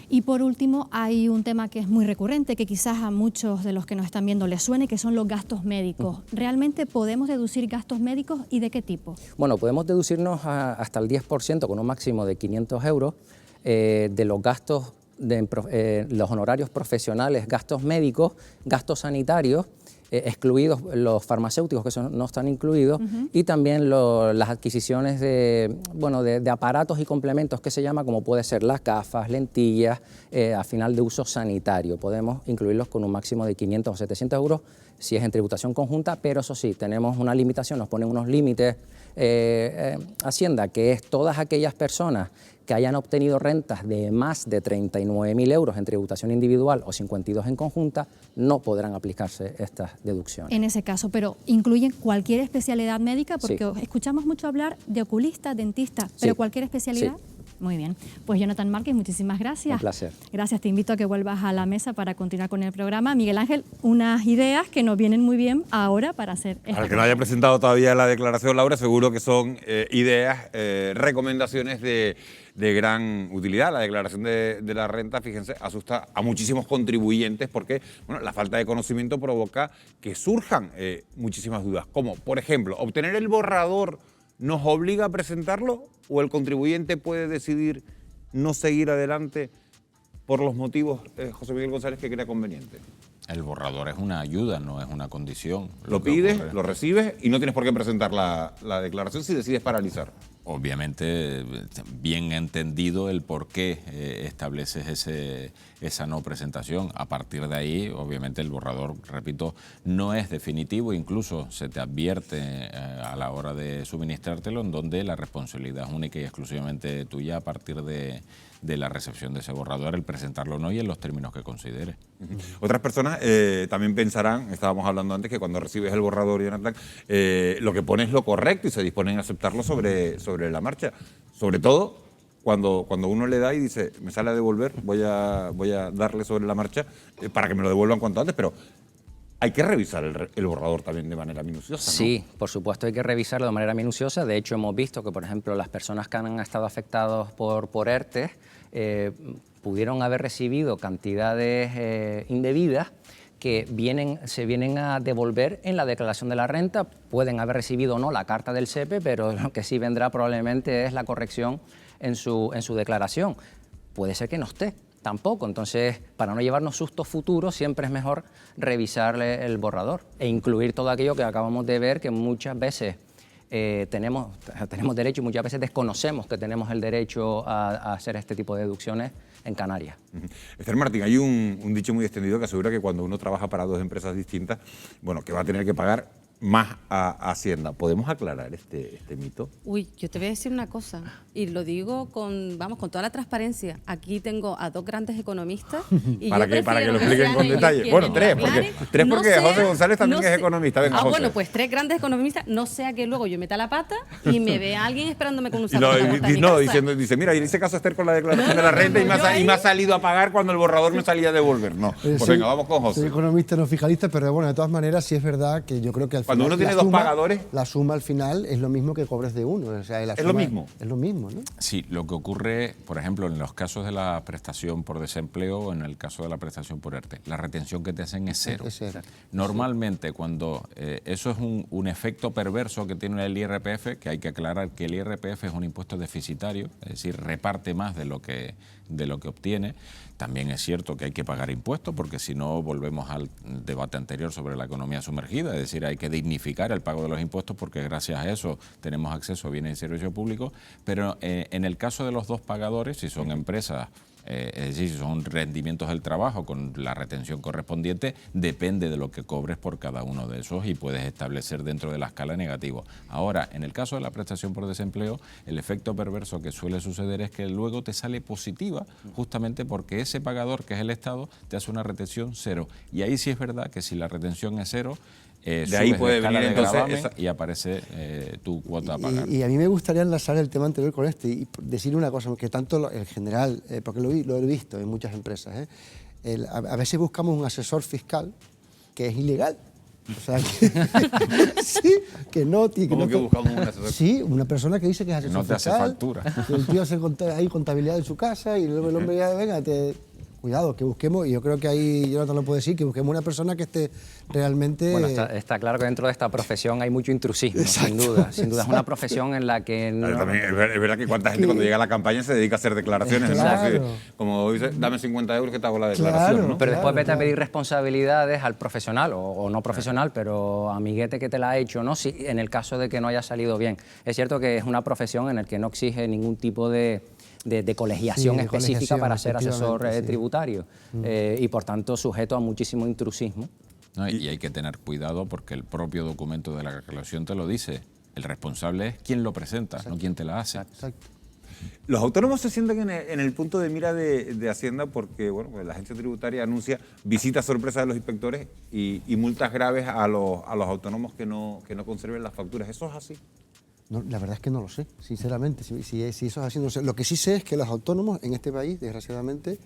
Y por último, hay un tema que es muy recurrente, que quizás a muchos de los que nos están viendo les suene, que son los gastos médicos. ¿Realmente podemos deducir gastos médicos y de qué tipo? Bueno, podemos deducirnos hasta el 10% con un máximo de 500 euros de los gastos, los honorarios profesionales, gastos médicos, gastos sanitarios, excluidos los farmacéuticos, que no están incluidos, y también las adquisiciones de aparatos y complementos, que se llama, como puede ser las gafas, lentillas, a final de uso sanitario. Podemos incluirlos con un máximo de 500 o 700 euros si es en tributación conjunta, pero eso sí, tenemos una limitación, nos ponen unos límites Hacienda, que es todas aquellas personas que hayan obtenido rentas de más de 39.000 euros en tributación individual o 52 en conjunta, no podrán aplicarse estas deducciones. En ese caso, pero incluyen cualquier especialidad médica, porque escuchamos mucho hablar de oculista, dentista, pero cualquier especialidad. Sí. Muy bien. Pues Jonathan Márquez, muchísimas gracias. Un placer. Gracias, te invito a que vuelvas a la mesa para continuar con el programa. Miguel Ángel, unas ideas que nos vienen muy bien ahora para hacer esto. Al que no haya presentado todavía la declaración, Laura, seguro que son ideas, recomendaciones de gran utilidad. La declaración de la renta, fíjense, asusta a muchísimos contribuyentes porque la falta de conocimiento provoca que surjan muchísimas dudas, como, por ejemplo, obtener el borrador ¿nos obliga a presentarlo o el contribuyente puede decidir no seguir adelante por los motivos, José Miguel González, que crea conveniente? El borrador es una ayuda, no es una condición. Lo pides, lo recibes y no tienes por qué presentar la declaración si decides paralizar. Obviamente, bien entendido el por qué estableces esa no presentación. A partir de ahí, obviamente, el borrador, repito, no es definitivo. Incluso se te advierte a la hora de suministrártelo, en donde la responsabilidad es única y exclusivamente tuya a partir de la recepción de ese borrador, el presentarlo o no y en los términos que consideres. Otras personas también pensarán, estábamos hablando antes, que cuando recibes el borrador, Jonathan, lo que pone es lo correcto y se disponen a aceptarlo sobre la marcha. Sobre todo cuando uno le da y dice, me sale a devolver, voy a darle sobre la marcha para que me lo devuelvan cuanto antes, pero hay que revisar el borrador también de manera minuciosa, ¿no? Sí, por supuesto hay que revisarlo de manera minuciosa. De hecho, hemos visto que, por ejemplo, las personas que han estado afectadas por ERTE pudieron haber recibido cantidades indebidas que se vienen a devolver en la declaración de la renta. Pueden haber recibido o no la carta del SEPE, pero lo que sí vendrá probablemente es la corrección en su declaración. Puede ser que no esté tampoco, entonces para no llevarnos sustos futuros siempre es mejor revisar el borrador e incluir todo aquello que acabamos de ver, que muchas veces tenemos derecho y muchas veces desconocemos que tenemos el derecho a hacer este tipo de deducciones en Canarias. Esther Martín, hay un dicho muy extendido que asegura que cuando uno trabaja para dos empresas distintas, que va a tener que pagar más a Hacienda. ¿Podemos aclarar este mito? Uy, yo te voy a decir una cosa, y lo digo con toda la transparencia. Aquí tengo a dos grandes economistas. Y para que lo expliquen con detalle. Bueno, tres, porque José González también es economista. Venga, José. Bueno, pues tres grandes economistas, no sea que luego yo meta la pata y me vea alguien esperándome con un saco dice, mira, y en ese caso Esther con la declaración de la renta y me ha salido a pagar cuando el borrador me salía a devolver. No, pues venga, vamos con José. Soy economista, no fiscalista, pero bueno, de todas maneras sí es verdad que yo creo que al final... Cuando uno tiene dos pagadores... La suma al final es lo mismo que cobres de uno. O sea, es lo mismo. Es lo mismo, ¿no? Sí, lo que ocurre, por ejemplo, en los casos de la prestación por desempleo o en el caso de la prestación por ERTE, la retención que te hacen es cero. Normalmente, cuando eso es un efecto perverso que tiene el IRPF, que hay que aclarar que el IRPF es un impuesto deficitario, es decir, reparte más de lo que obtiene. También es cierto que hay que pagar impuestos, porque si no volvemos al debate anterior sobre la economía sumergida, es decir, hay que dignificar el pago de los impuestos porque gracias a eso tenemos acceso a bienes y servicios públicos, pero en el caso de los dos pagadores, si son empresas, es decir, si son rendimientos del trabajo con la retención correspondiente, depende de lo que cobres por cada uno de esos y puedes establecer dentro de la escala negativo. Ahora, en el caso de la prestación por desempleo, el efecto perverso que suele suceder es que luego te sale positiva justamente porque ese pagador, que es el Estado, te hace una retención cero. Y ahí sí es verdad que si la retención es cero, de ahí puede venir entonces y aparece tu cuota a pagar. Y a mí me gustaría enlazar el tema anterior con este y decir una cosa, que tanto en general, porque lo he visto en muchas empresas, a veces buscamos un asesor fiscal que es ilegal. O sea, sí, que no... ¿Cómo que buscamos un asesor? Sí, una persona que dice que es asesor fiscal. No te fiscal, hace factura. Que el tío hace ahí contabilidad en su casa y luego el hombre ya, venga, cuidado, que busquemos, y yo creo que ahí Jonathan lo puede decir, que busquemos una persona que esté realmente... Bueno, está claro que dentro de esta profesión hay mucho intrusismo, sin duda. Sin duda, es una profesión en la que... No... También es verdad que cuánta gente cuando llega a la campaña se dedica a hacer declaraciones. Claro. ¿No? Como dice, dame 50 euros que te hago la declaración. Claro, ¿no? Pero después vete a pedir responsabilidades al profesional, o no profesional, pero amiguete que te la ha hecho, ¿no? Si, en el caso de que no haya salido bien. Es cierto que es una profesión en la que no exige ningún tipo de colegiación específica para ser asesor tributario y por tanto sujeto a muchísimo intrusismo. No, y hay que tener cuidado porque el propio documento de la declaración te lo dice. El responsable es quien lo presenta, no quien te la hace. Exacto. Los autónomos se sienten en el punto de mira de Hacienda porque bueno, pues la agencia tributaria anuncia visitas sorpresa de los inspectores y multas graves a los autónomos que no conserven las facturas. ¿Eso es así? No, la verdad es que no lo sé, sinceramente. Si eso es así, no sé. Lo que sí sé es que los autónomos en este país, desgraciadamente,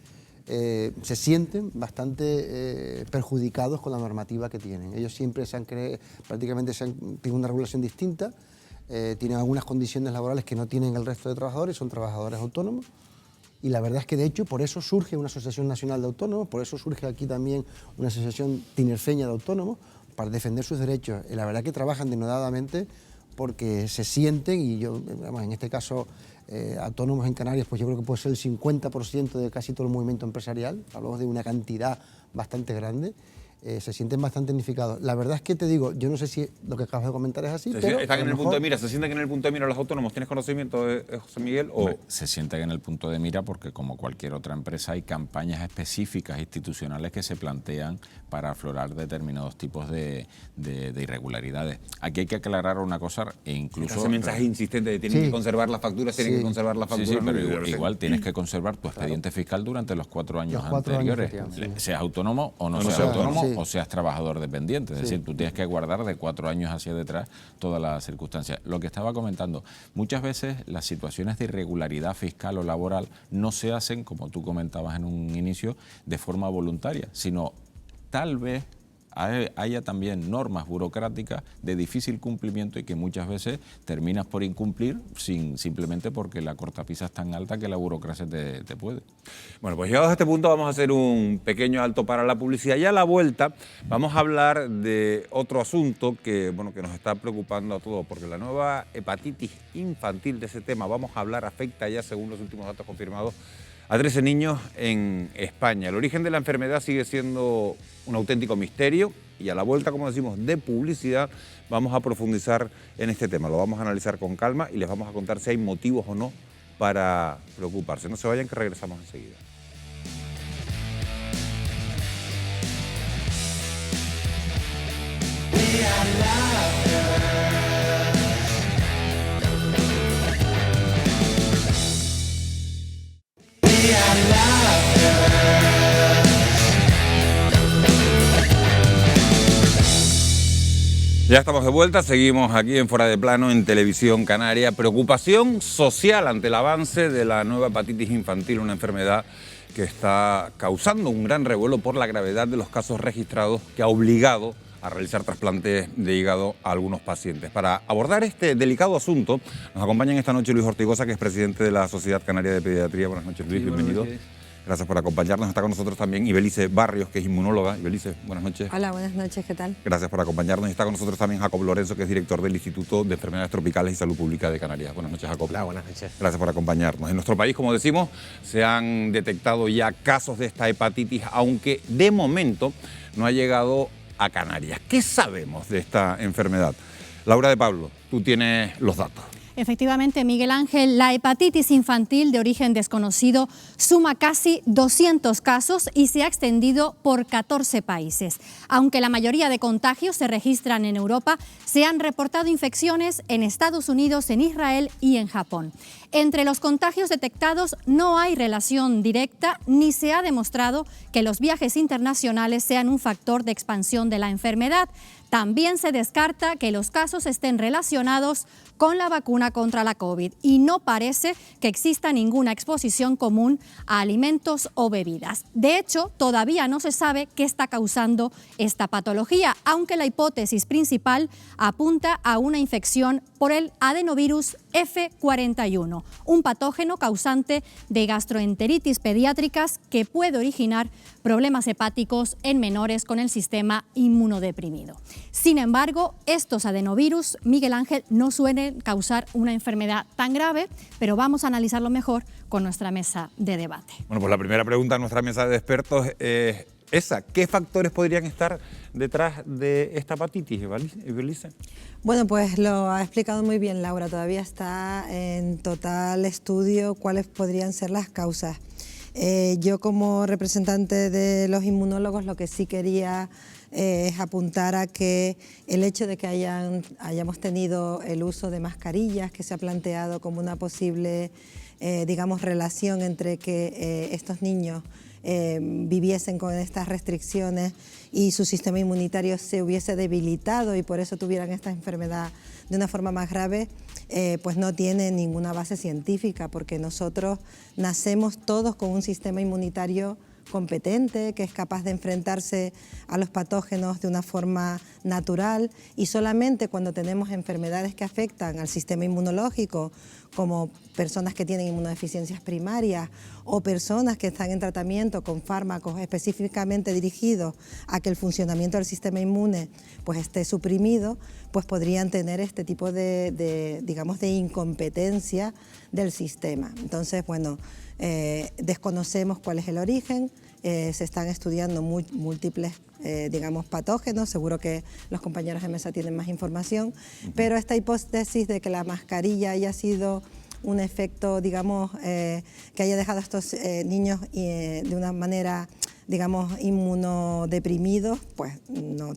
se sienten bastante perjudicados con la normativa que tienen. Ellos siempre tienen una regulación distinta, tienen algunas condiciones laborales que no tienen el resto de trabajadores, son trabajadores autónomos. Y la verdad es que, de hecho, por eso surge una Asociación Nacional de Autónomos, por eso surge aquí también una Asociación Tinerfeña de Autónomos, para defender sus derechos. Y la verdad es que trabajan denodadamente porque se sienten, y yo, en este caso, autónomos en Canarias, pues yo creo que puede ser el 50% de casi todo el movimiento empresarial, hablamos de una cantidad bastante grande, se sienten bastante dignificados. La verdad es que te digo, yo no sé si lo que acabas de comentar es así, pero están en el punto de mira, ¿se sienten en el punto de mira los autónomos? ¿Tienes conocimiento de José Miguel? Se sienten en el punto de mira porque, como cualquier otra empresa, hay campañas específicas institucionales que se plantean para aflorar determinados tipos de irregularidades. Aquí hay que aclarar una cosa, e incluso... Ese mensaje insistente de tienen que conservar las facturas, tienen que conservar las facturas. Sí, pero igual tienes que conservar tu expediente fiscal durante los 4 años anteriores, seas autónomo o no seas autónomo, o seas trabajador dependiente. Es decir, tú tienes que guardar de 4 años hacia detrás todas las circunstancias. Lo que estaba comentando, muchas veces las situaciones de irregularidad fiscal o laboral no se hacen, como tú comentabas en un inicio, de forma voluntaria, sino tal vez haya también normas burocráticas de difícil cumplimiento y que muchas veces terminas por incumplir simplemente porque la cortapisa es tan alta que la burocracia te puede. Bueno, pues llegados a este punto vamos a hacer un pequeño alto para la publicidad y a la vuelta vamos a hablar de otro asunto que nos está preocupando a todos, porque la nueva hepatitis infantil, de ese tema vamos a hablar, afecta ya, según los últimos datos confirmados, a 13 niños en España. El origen de la enfermedad sigue siendo un auténtico misterio y a la vuelta, como decimos, de publicidad, vamos a profundizar en este tema. Lo vamos a analizar con calma y les vamos a contar si hay motivos o no para preocuparse. No se vayan, que regresamos enseguida. Ya estamos de vuelta, seguimos aquí en Fuera de Plano en Televisión Canaria. Preocupación social ante el avance de la nueva hepatitis infantil, una enfermedad que está causando un gran revuelo por la gravedad de los casos registrados, que ha obligado a realizar trasplantes de hígado a algunos pacientes. Para abordar este delicado asunto, nos acompaña esta noche Luis Ortigosa, que es presidente de la Sociedad Canaria de Pediatría. Buenas noches, Luis, bienvenido. Buenas noches. Gracias por acompañarnos. Está con nosotros también Ibelice Barrios, que es inmunóloga. Ibelice, buenas noches. Hola, buenas noches, ¿qué tal? Gracias por acompañarnos. Y está con nosotros también Jacob Lorenzo, que es director del Instituto de Enfermedades Tropicales y Salud Pública de Canarias. Buenas noches, Jacob. Hola, buenas noches. Gracias por acompañarnos. En nuestro país, como decimos, se han detectado ya casos de esta hepatitis, aunque de momento no ha llegado a Canarias. ¿Qué sabemos de esta enfermedad? Laura de Pablo, tú tienes los datos. Efectivamente, Miguel Ángel, la hepatitis infantil de origen desconocido suma casi 200 casos y se ha extendido por 14 países. Aunque la mayoría de contagios se registran en Europa, se han reportado infecciones en Estados Unidos, en Israel y en Japón. Entre los contagios detectados no hay relación directa ni se ha demostrado que los viajes internacionales sean un factor de expansión de la enfermedad. También se descarta que los casos estén relacionados con la vacuna contra la COVID y no parece que exista ninguna exposición común a alimentos o bebidas. De hecho, todavía no se sabe qué está causando esta patología, aunque la hipótesis principal apunta a una infección por el adenovirus F41, un patógeno causante de gastroenteritis pediátricas que puede originar problemas hepáticos en menores con el sistema inmunodeprimido. Sin embargo, estos adenovirus, Miguel Ángel, no suelen causar una enfermedad tan grave, pero vamos a analizarlo mejor con nuestra mesa de debate. Bueno, pues la primera pregunta a nuestra mesa de expertos es esa. ¿Qué factores podrían estar detrás de esta hepatitis, Ibelice? Bueno, pues lo ha explicado muy bien Laura. Todavía está en total estudio cuáles podrían ser las causas. Yo, como representante de los inmunólogos, lo que sí quería es apuntar a que el hecho de que hayamos tenido el uso de mascarillas, que se ha planteado como una posible, digamos, relación entre que estos niños viviesen con estas restricciones y su sistema inmunitario se hubiese debilitado y por eso tuvieran esta enfermedad de una forma más grave, pues no tiene ninguna base científica, porque nosotros nacemos todos con un sistema inmunitario competente, que es capaz de enfrentarse a los patógenos de una forma natural, y solamente cuando tenemos enfermedades que afectan al sistema inmunológico, como personas que tienen inmunodeficiencias primarias o personas que están en tratamiento con fármacos específicamente dirigidos a que el funcionamiento del sistema inmune pues esté suprimido, pues podrían tener este tipo digamos, de incompetencia del sistema. Entonces, bueno, desconocemos cuál es el origen, se están estudiando múltiples digamos, patógenos, seguro que los compañeros de mesa tienen más información, pero esta hipótesis de que la mascarilla haya sido un efecto, digamos, que haya dejado a estos niños de una manera, digamos, inmunodeprimidos, pues no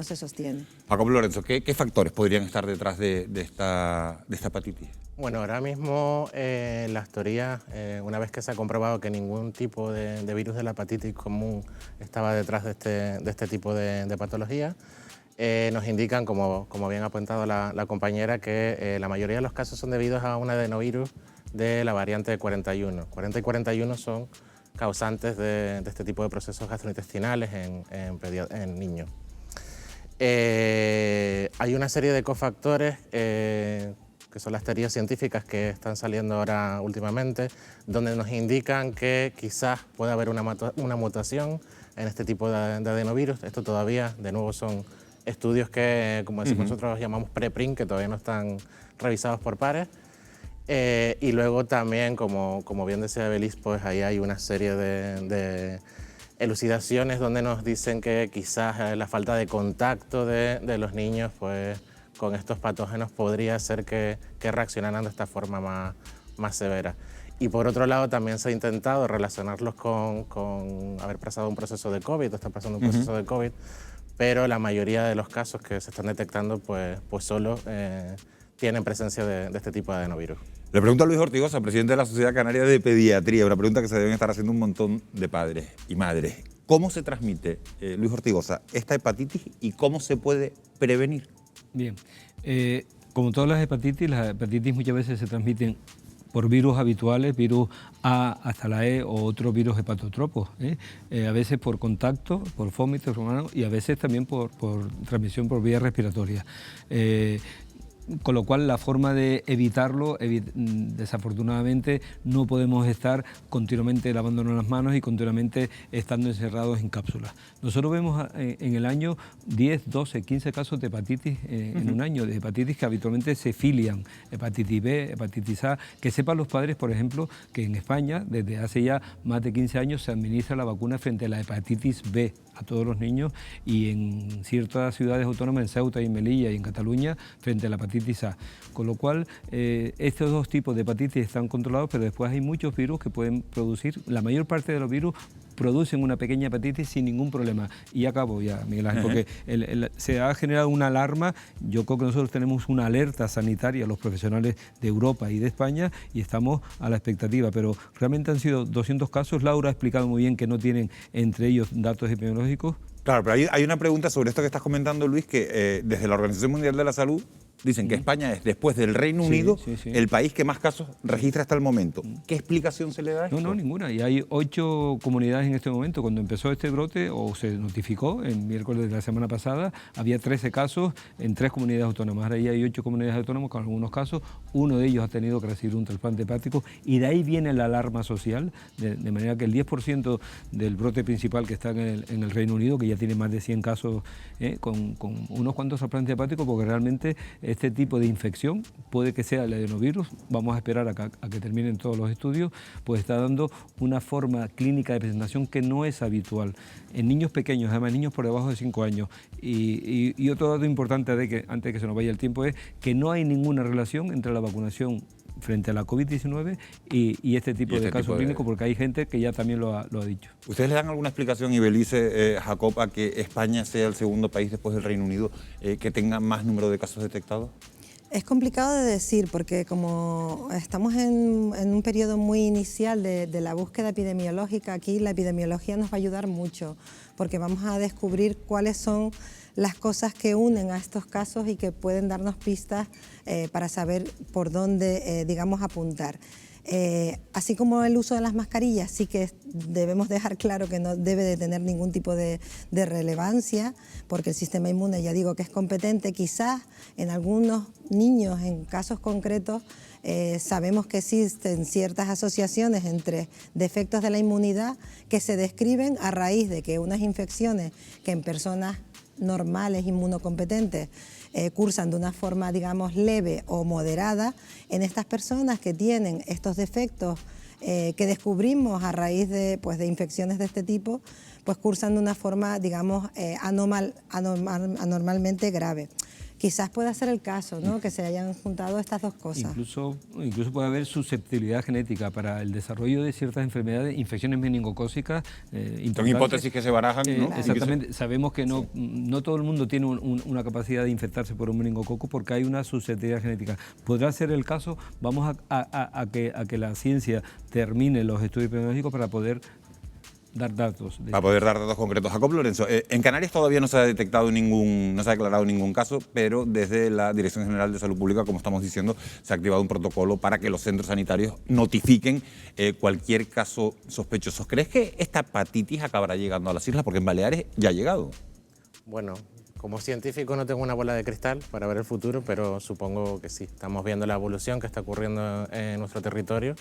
se sostiene. Jacob Lorenzo, ¿qué factores podrían estar detrás de esta hepatitis? Bueno, ahora mismo las teorías, una vez que se ha comprobado que ningún tipo de virus de la hepatitis común estaba detrás de este tipo de patología, nos indican, como bien ha apuntado la compañera, que la mayoría de los casos son debidos a un adenovirus de la variante 41. 40 y 41 son causantes de este tipo de procesos gastrointestinales en niños. Hay una serie de cofactores que son las teorías científicas que están saliendo ahora últimamente, donde nos indican que quizás pueda haber una mutación en este tipo de adenovirus. Esto todavía, de nuevo, son estudios que, como decimos nosotros, llamamos preprint, que todavía no están revisados por pares. Y luego también, como bien decía Belis, pues ahí hay una serie de elucidaciones donde nos dicen que quizás la falta de contacto de los niños pues, con estos patógenos podría hacer que reaccionaran de esta forma más severa. Y por otro lado también se ha intentado relacionarlos con haber pasado un proceso de COVID, o estar pasando un proceso de COVID, pero la mayoría de los casos que se están detectando pues solo tienen presencia de este tipo de adenovirus. Le pregunto a Luis Ortigosa, presidente de la Sociedad Canaria de Pediatría, una pregunta que se deben estar haciendo un montón de padres y madres. ¿Cómo se transmite, Luis Ortigosa, esta hepatitis y cómo se puede prevenir? Bien, como todas las hepatitis muchas veces se transmiten por virus habituales, virus A hasta la E o otros virus hepatotropos, a veces por contacto, por vómitos humanos y a veces también por transmisión por vía respiratoria. Con lo cual la forma de evitarlo, desafortunadamente no podemos estar continuamente lavándonos las manos y continuamente estando encerrados en cápsulas. Nosotros vemos en el año 10, 12, 15 casos de hepatitis en un año, de hepatitis que habitualmente se filian, hepatitis B, hepatitis A, que sepan los padres, por ejemplo, que en España desde hace ya más de 15 años se administra la vacuna frente a la hepatitis B a todos los niños y en ciertas ciudades autónomas, en Ceuta y en Melilla y en Cataluña, frente a la hepatitis A. Con lo cual, estos dos tipos de hepatitis están controlados, pero después hay muchos virus que pueden producir, la mayor parte de los virus producen una pequeña hepatitis sin ningún problema. Y acabo ya, Miguel Ángel, porque se ha generado una alarma. Yo creo que nosotros tenemos una alerta sanitaria, los profesionales de Europa y de España, y estamos a la expectativa. Pero realmente han sido 200 casos. Laura ha explicado muy bien que no tienen entre ellos datos epidemiológicos. Claro, pero hay una pregunta sobre esto que estás comentando, Luis, que desde la Organización Mundial de la Salud dicen que España es, después del Reino Unido, el país que más casos registra hasta el momento. ¿Qué explicación se le da a esto? No, ninguna. Y hay 8 comunidades en este momento. Cuando empezó este brote, o se notificó, el miércoles de la semana pasada, había 13 casos en 3 comunidades autónomas. Ahora ya hay 8 comunidades autónomas con algunos casos. Uno de ellos ha tenido que recibir un trasplante hepático y de ahí viene la alarma social, de manera que el 10% del brote principal que está en el Reino Unido, que ya tiene más de 100 casos con unos cuantos trasplantes hepáticos, porque realmente este tipo de infección puede que sea el adenovirus, vamos a esperar a que terminen todos los estudios, pues está dando una forma clínica de presentación que no es habitual en niños pequeños, además niños por debajo de 5 años. Y otro dato importante, antes de que se nos vaya el tiempo, es que no hay ninguna relación entre la vacunación frente a la COVID-19 y este tipo de casos clínicos, porque hay gente que ya también lo ha dicho. ¿Ustedes le dan alguna explicación, y Belice, Jacob, a que España sea el segundo país después del Reino Unido que tenga más número de casos detectados? Es complicado de decir porque como estamos en un periodo muy inicial de la búsqueda epidemiológica, aquí la epidemiología nos va a ayudar mucho porque vamos a descubrir cuáles son las cosas que unen a estos casos y que pueden darnos pistas para saber por dónde, digamos, apuntar. Así como el uso de las mascarillas, sí que debemos dejar claro que no debe de tener ningún tipo de relevancia, porque el sistema inmune, ya digo, que es competente. Quizás en algunos niños, en casos concretos, sabemos que existen ciertas asociaciones entre defectos de la inmunidad que se describen a raíz de que unas infecciones que en personas normales, inmunocompetentes, cursan de una forma, digamos, leve o moderada, en estas personas que tienen estos defectos que descubrimos a raíz de infecciones de este tipo, pues cursan de una forma, digamos, anormalmente grave. Quizás pueda ser el caso, ¿no?, que se hayan juntado estas dos cosas. Incluso puede haber susceptibilidad genética para el desarrollo de ciertas enfermedades, infecciones meningocócicas importantes. Son hipótesis que se barajan, ¿no? Exactamente. Sabemos que no todo el mundo tiene una capacidad de infectarse por un meningococo porque hay una susceptibilidad genética. Podrá ser el caso. Vamos a que la ciencia termine los estudios epidemiológicos para poder dar datos. Para poder dar datos concretos. Jacob Lorenzo, en Canarias todavía no se ha detectado no se ha declarado ningún caso, pero desde la Dirección General de Salud Pública, como estamos diciendo, se ha activado un protocolo para que los centros sanitarios notifiquen cualquier caso sospechoso. ¿Crees que esta hepatitis acabará llegando a las islas? Porque en Baleares ya ha llegado. Bueno, como científico no tengo una bola de cristal para ver el futuro, pero supongo que sí. Estamos viendo la evolución que está ocurriendo en nuestro territorio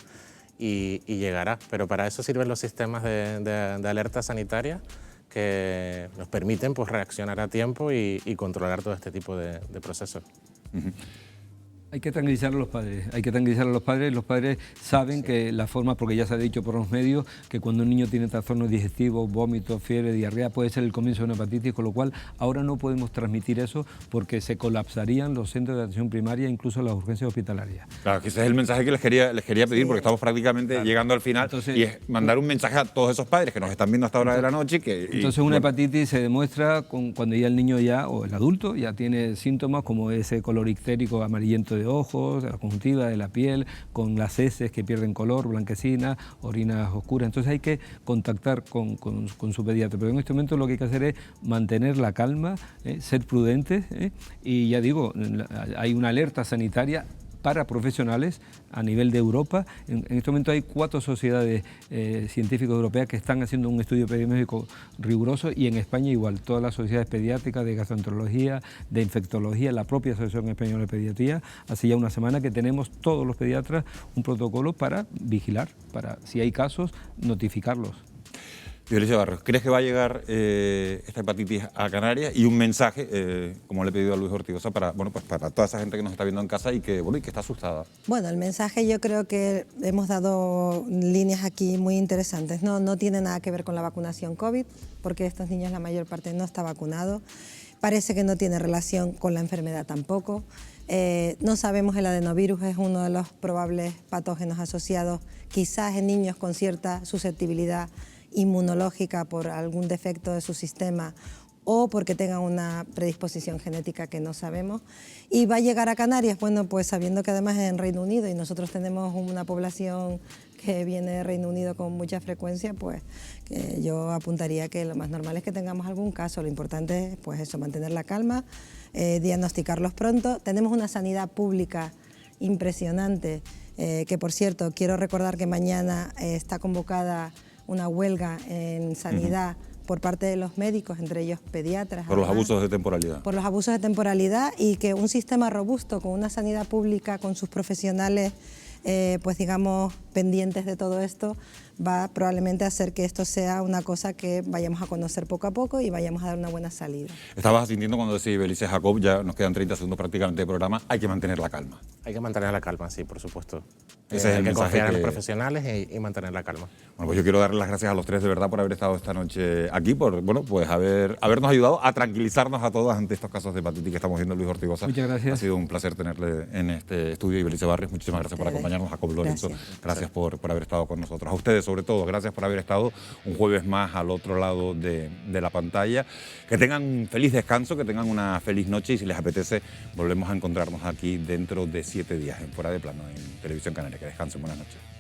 y llegará, pero para eso sirven los sistemas de alerta sanitaria que nos permiten pues, reaccionar a tiempo y controlar todo este tipo de procesos. Hay que tranquilizar a los padres, los padres saben que la forma, porque ya se ha dicho por los medios, que cuando un niño tiene trastornos digestivos, vómitos, fiebre, diarrea, puede ser el comienzo de una hepatitis, con lo cual ahora no podemos transmitir eso porque se colapsarían los centros de atención primaria, incluso las urgencias hospitalarias. Claro, que ese es el mensaje que les quería pedir, porque estamos prácticamente llegando al final. Entonces, y es mandar un mensaje a todos esos padres que nos están viendo hasta ahora de la noche. Entonces una hepatitis se demuestra cuando ya el niño o el adulto ya tiene síntomas como ese color ictérico amarillento de ojos, de la conjuntiva, de la piel, con las heces que pierden color, blanquecinas, orinas oscuras. Entonces hay que contactar con su pediatra. Pero en este momento lo que hay que hacer es mantener la calma, ser prudentes, y ya digo, hay una alerta sanitaria para profesionales a nivel de Europa. En este momento hay 4 sociedades científicas europeas que están haciendo un estudio epidemiológico riguroso, y en España igual, todas las sociedades pediátricas de gastroenterología, de infectología, la propia Asociación Española de Pediatría. Hace ya una semana que tenemos todos los pediatras un protocolo para vigilar, para si hay casos, notificarlos. Belice Barrios, ¿crees que va a llegar esta hepatitis a Canarias? Y un mensaje, como le he pedido a Luis Ortigosa, para toda esa gente que nos está viendo en casa y que está asustada. Bueno, el mensaje, yo creo que hemos dado líneas aquí muy interesantes. No tiene nada que ver con la vacunación COVID, porque estos niños, la mayor parte, no está vacunado. Parece que no tiene relación con la enfermedad tampoco. No sabemos, el adenovirus es uno de los probables patógenos asociados, quizás en niños con cierta susceptibilidad inmunológica por algún defecto de su sistema o porque tengan una predisposición genética que no sabemos. ¿Y va a llegar a Canarias? Bueno, pues sabiendo que además es en Reino Unido y nosotros tenemos una población que viene de Reino Unido con mucha frecuencia, pues yo apuntaría que lo más normal es que tengamos algún caso. Lo importante es pues eso, mantener la calma, diagnosticarlos pronto. Tenemos una sanidad pública impresionante, que por cierto, quiero recordar que mañana está convocada una huelga en sanidad por parte de los médicos, entre ellos pediatras. Por los abusos de temporalidad. Por los abusos de temporalidad, y que un sistema robusto con una sanidad pública, con sus profesionales, pues digamos, pendientes de todo esto, va probablemente a hacer que esto sea una cosa que vayamos a conocer poco a poco y vayamos a dar una buena salida. Estabas asintiendo cuando decía Belice Jacob, ya nos quedan 30 segundos prácticamente de programa, hay que mantener la calma. Hay que mantener la calma, sí, por supuesto. Ese es el hay que mensaje confiar en los profesionales y mantener la calma. Bueno, pues yo quiero darles las gracias a los tres de verdad por haber estado esta noche aquí, por pues habernos ayudado a tranquilizarnos a todos ante estos casos de hepatitis que estamos viendo. Luis Ortigosa, muchas gracias. Ha sido un placer tenerle en este estudio. Y Belice Barrios, muchísimas gracias por acompañarnos. Jacob Lorenzo, gracias por haber estado con nosotros. A ustedes, sobre todo, gracias por haber estado un jueves más al otro lado de la pantalla. Que tengan un feliz descanso, que tengan una feliz noche, y si les apetece, volvemos a encontrarnos aquí dentro de 7 días en Fuera de Plano, en Televisión Canaria. Que descansen, buenas noches.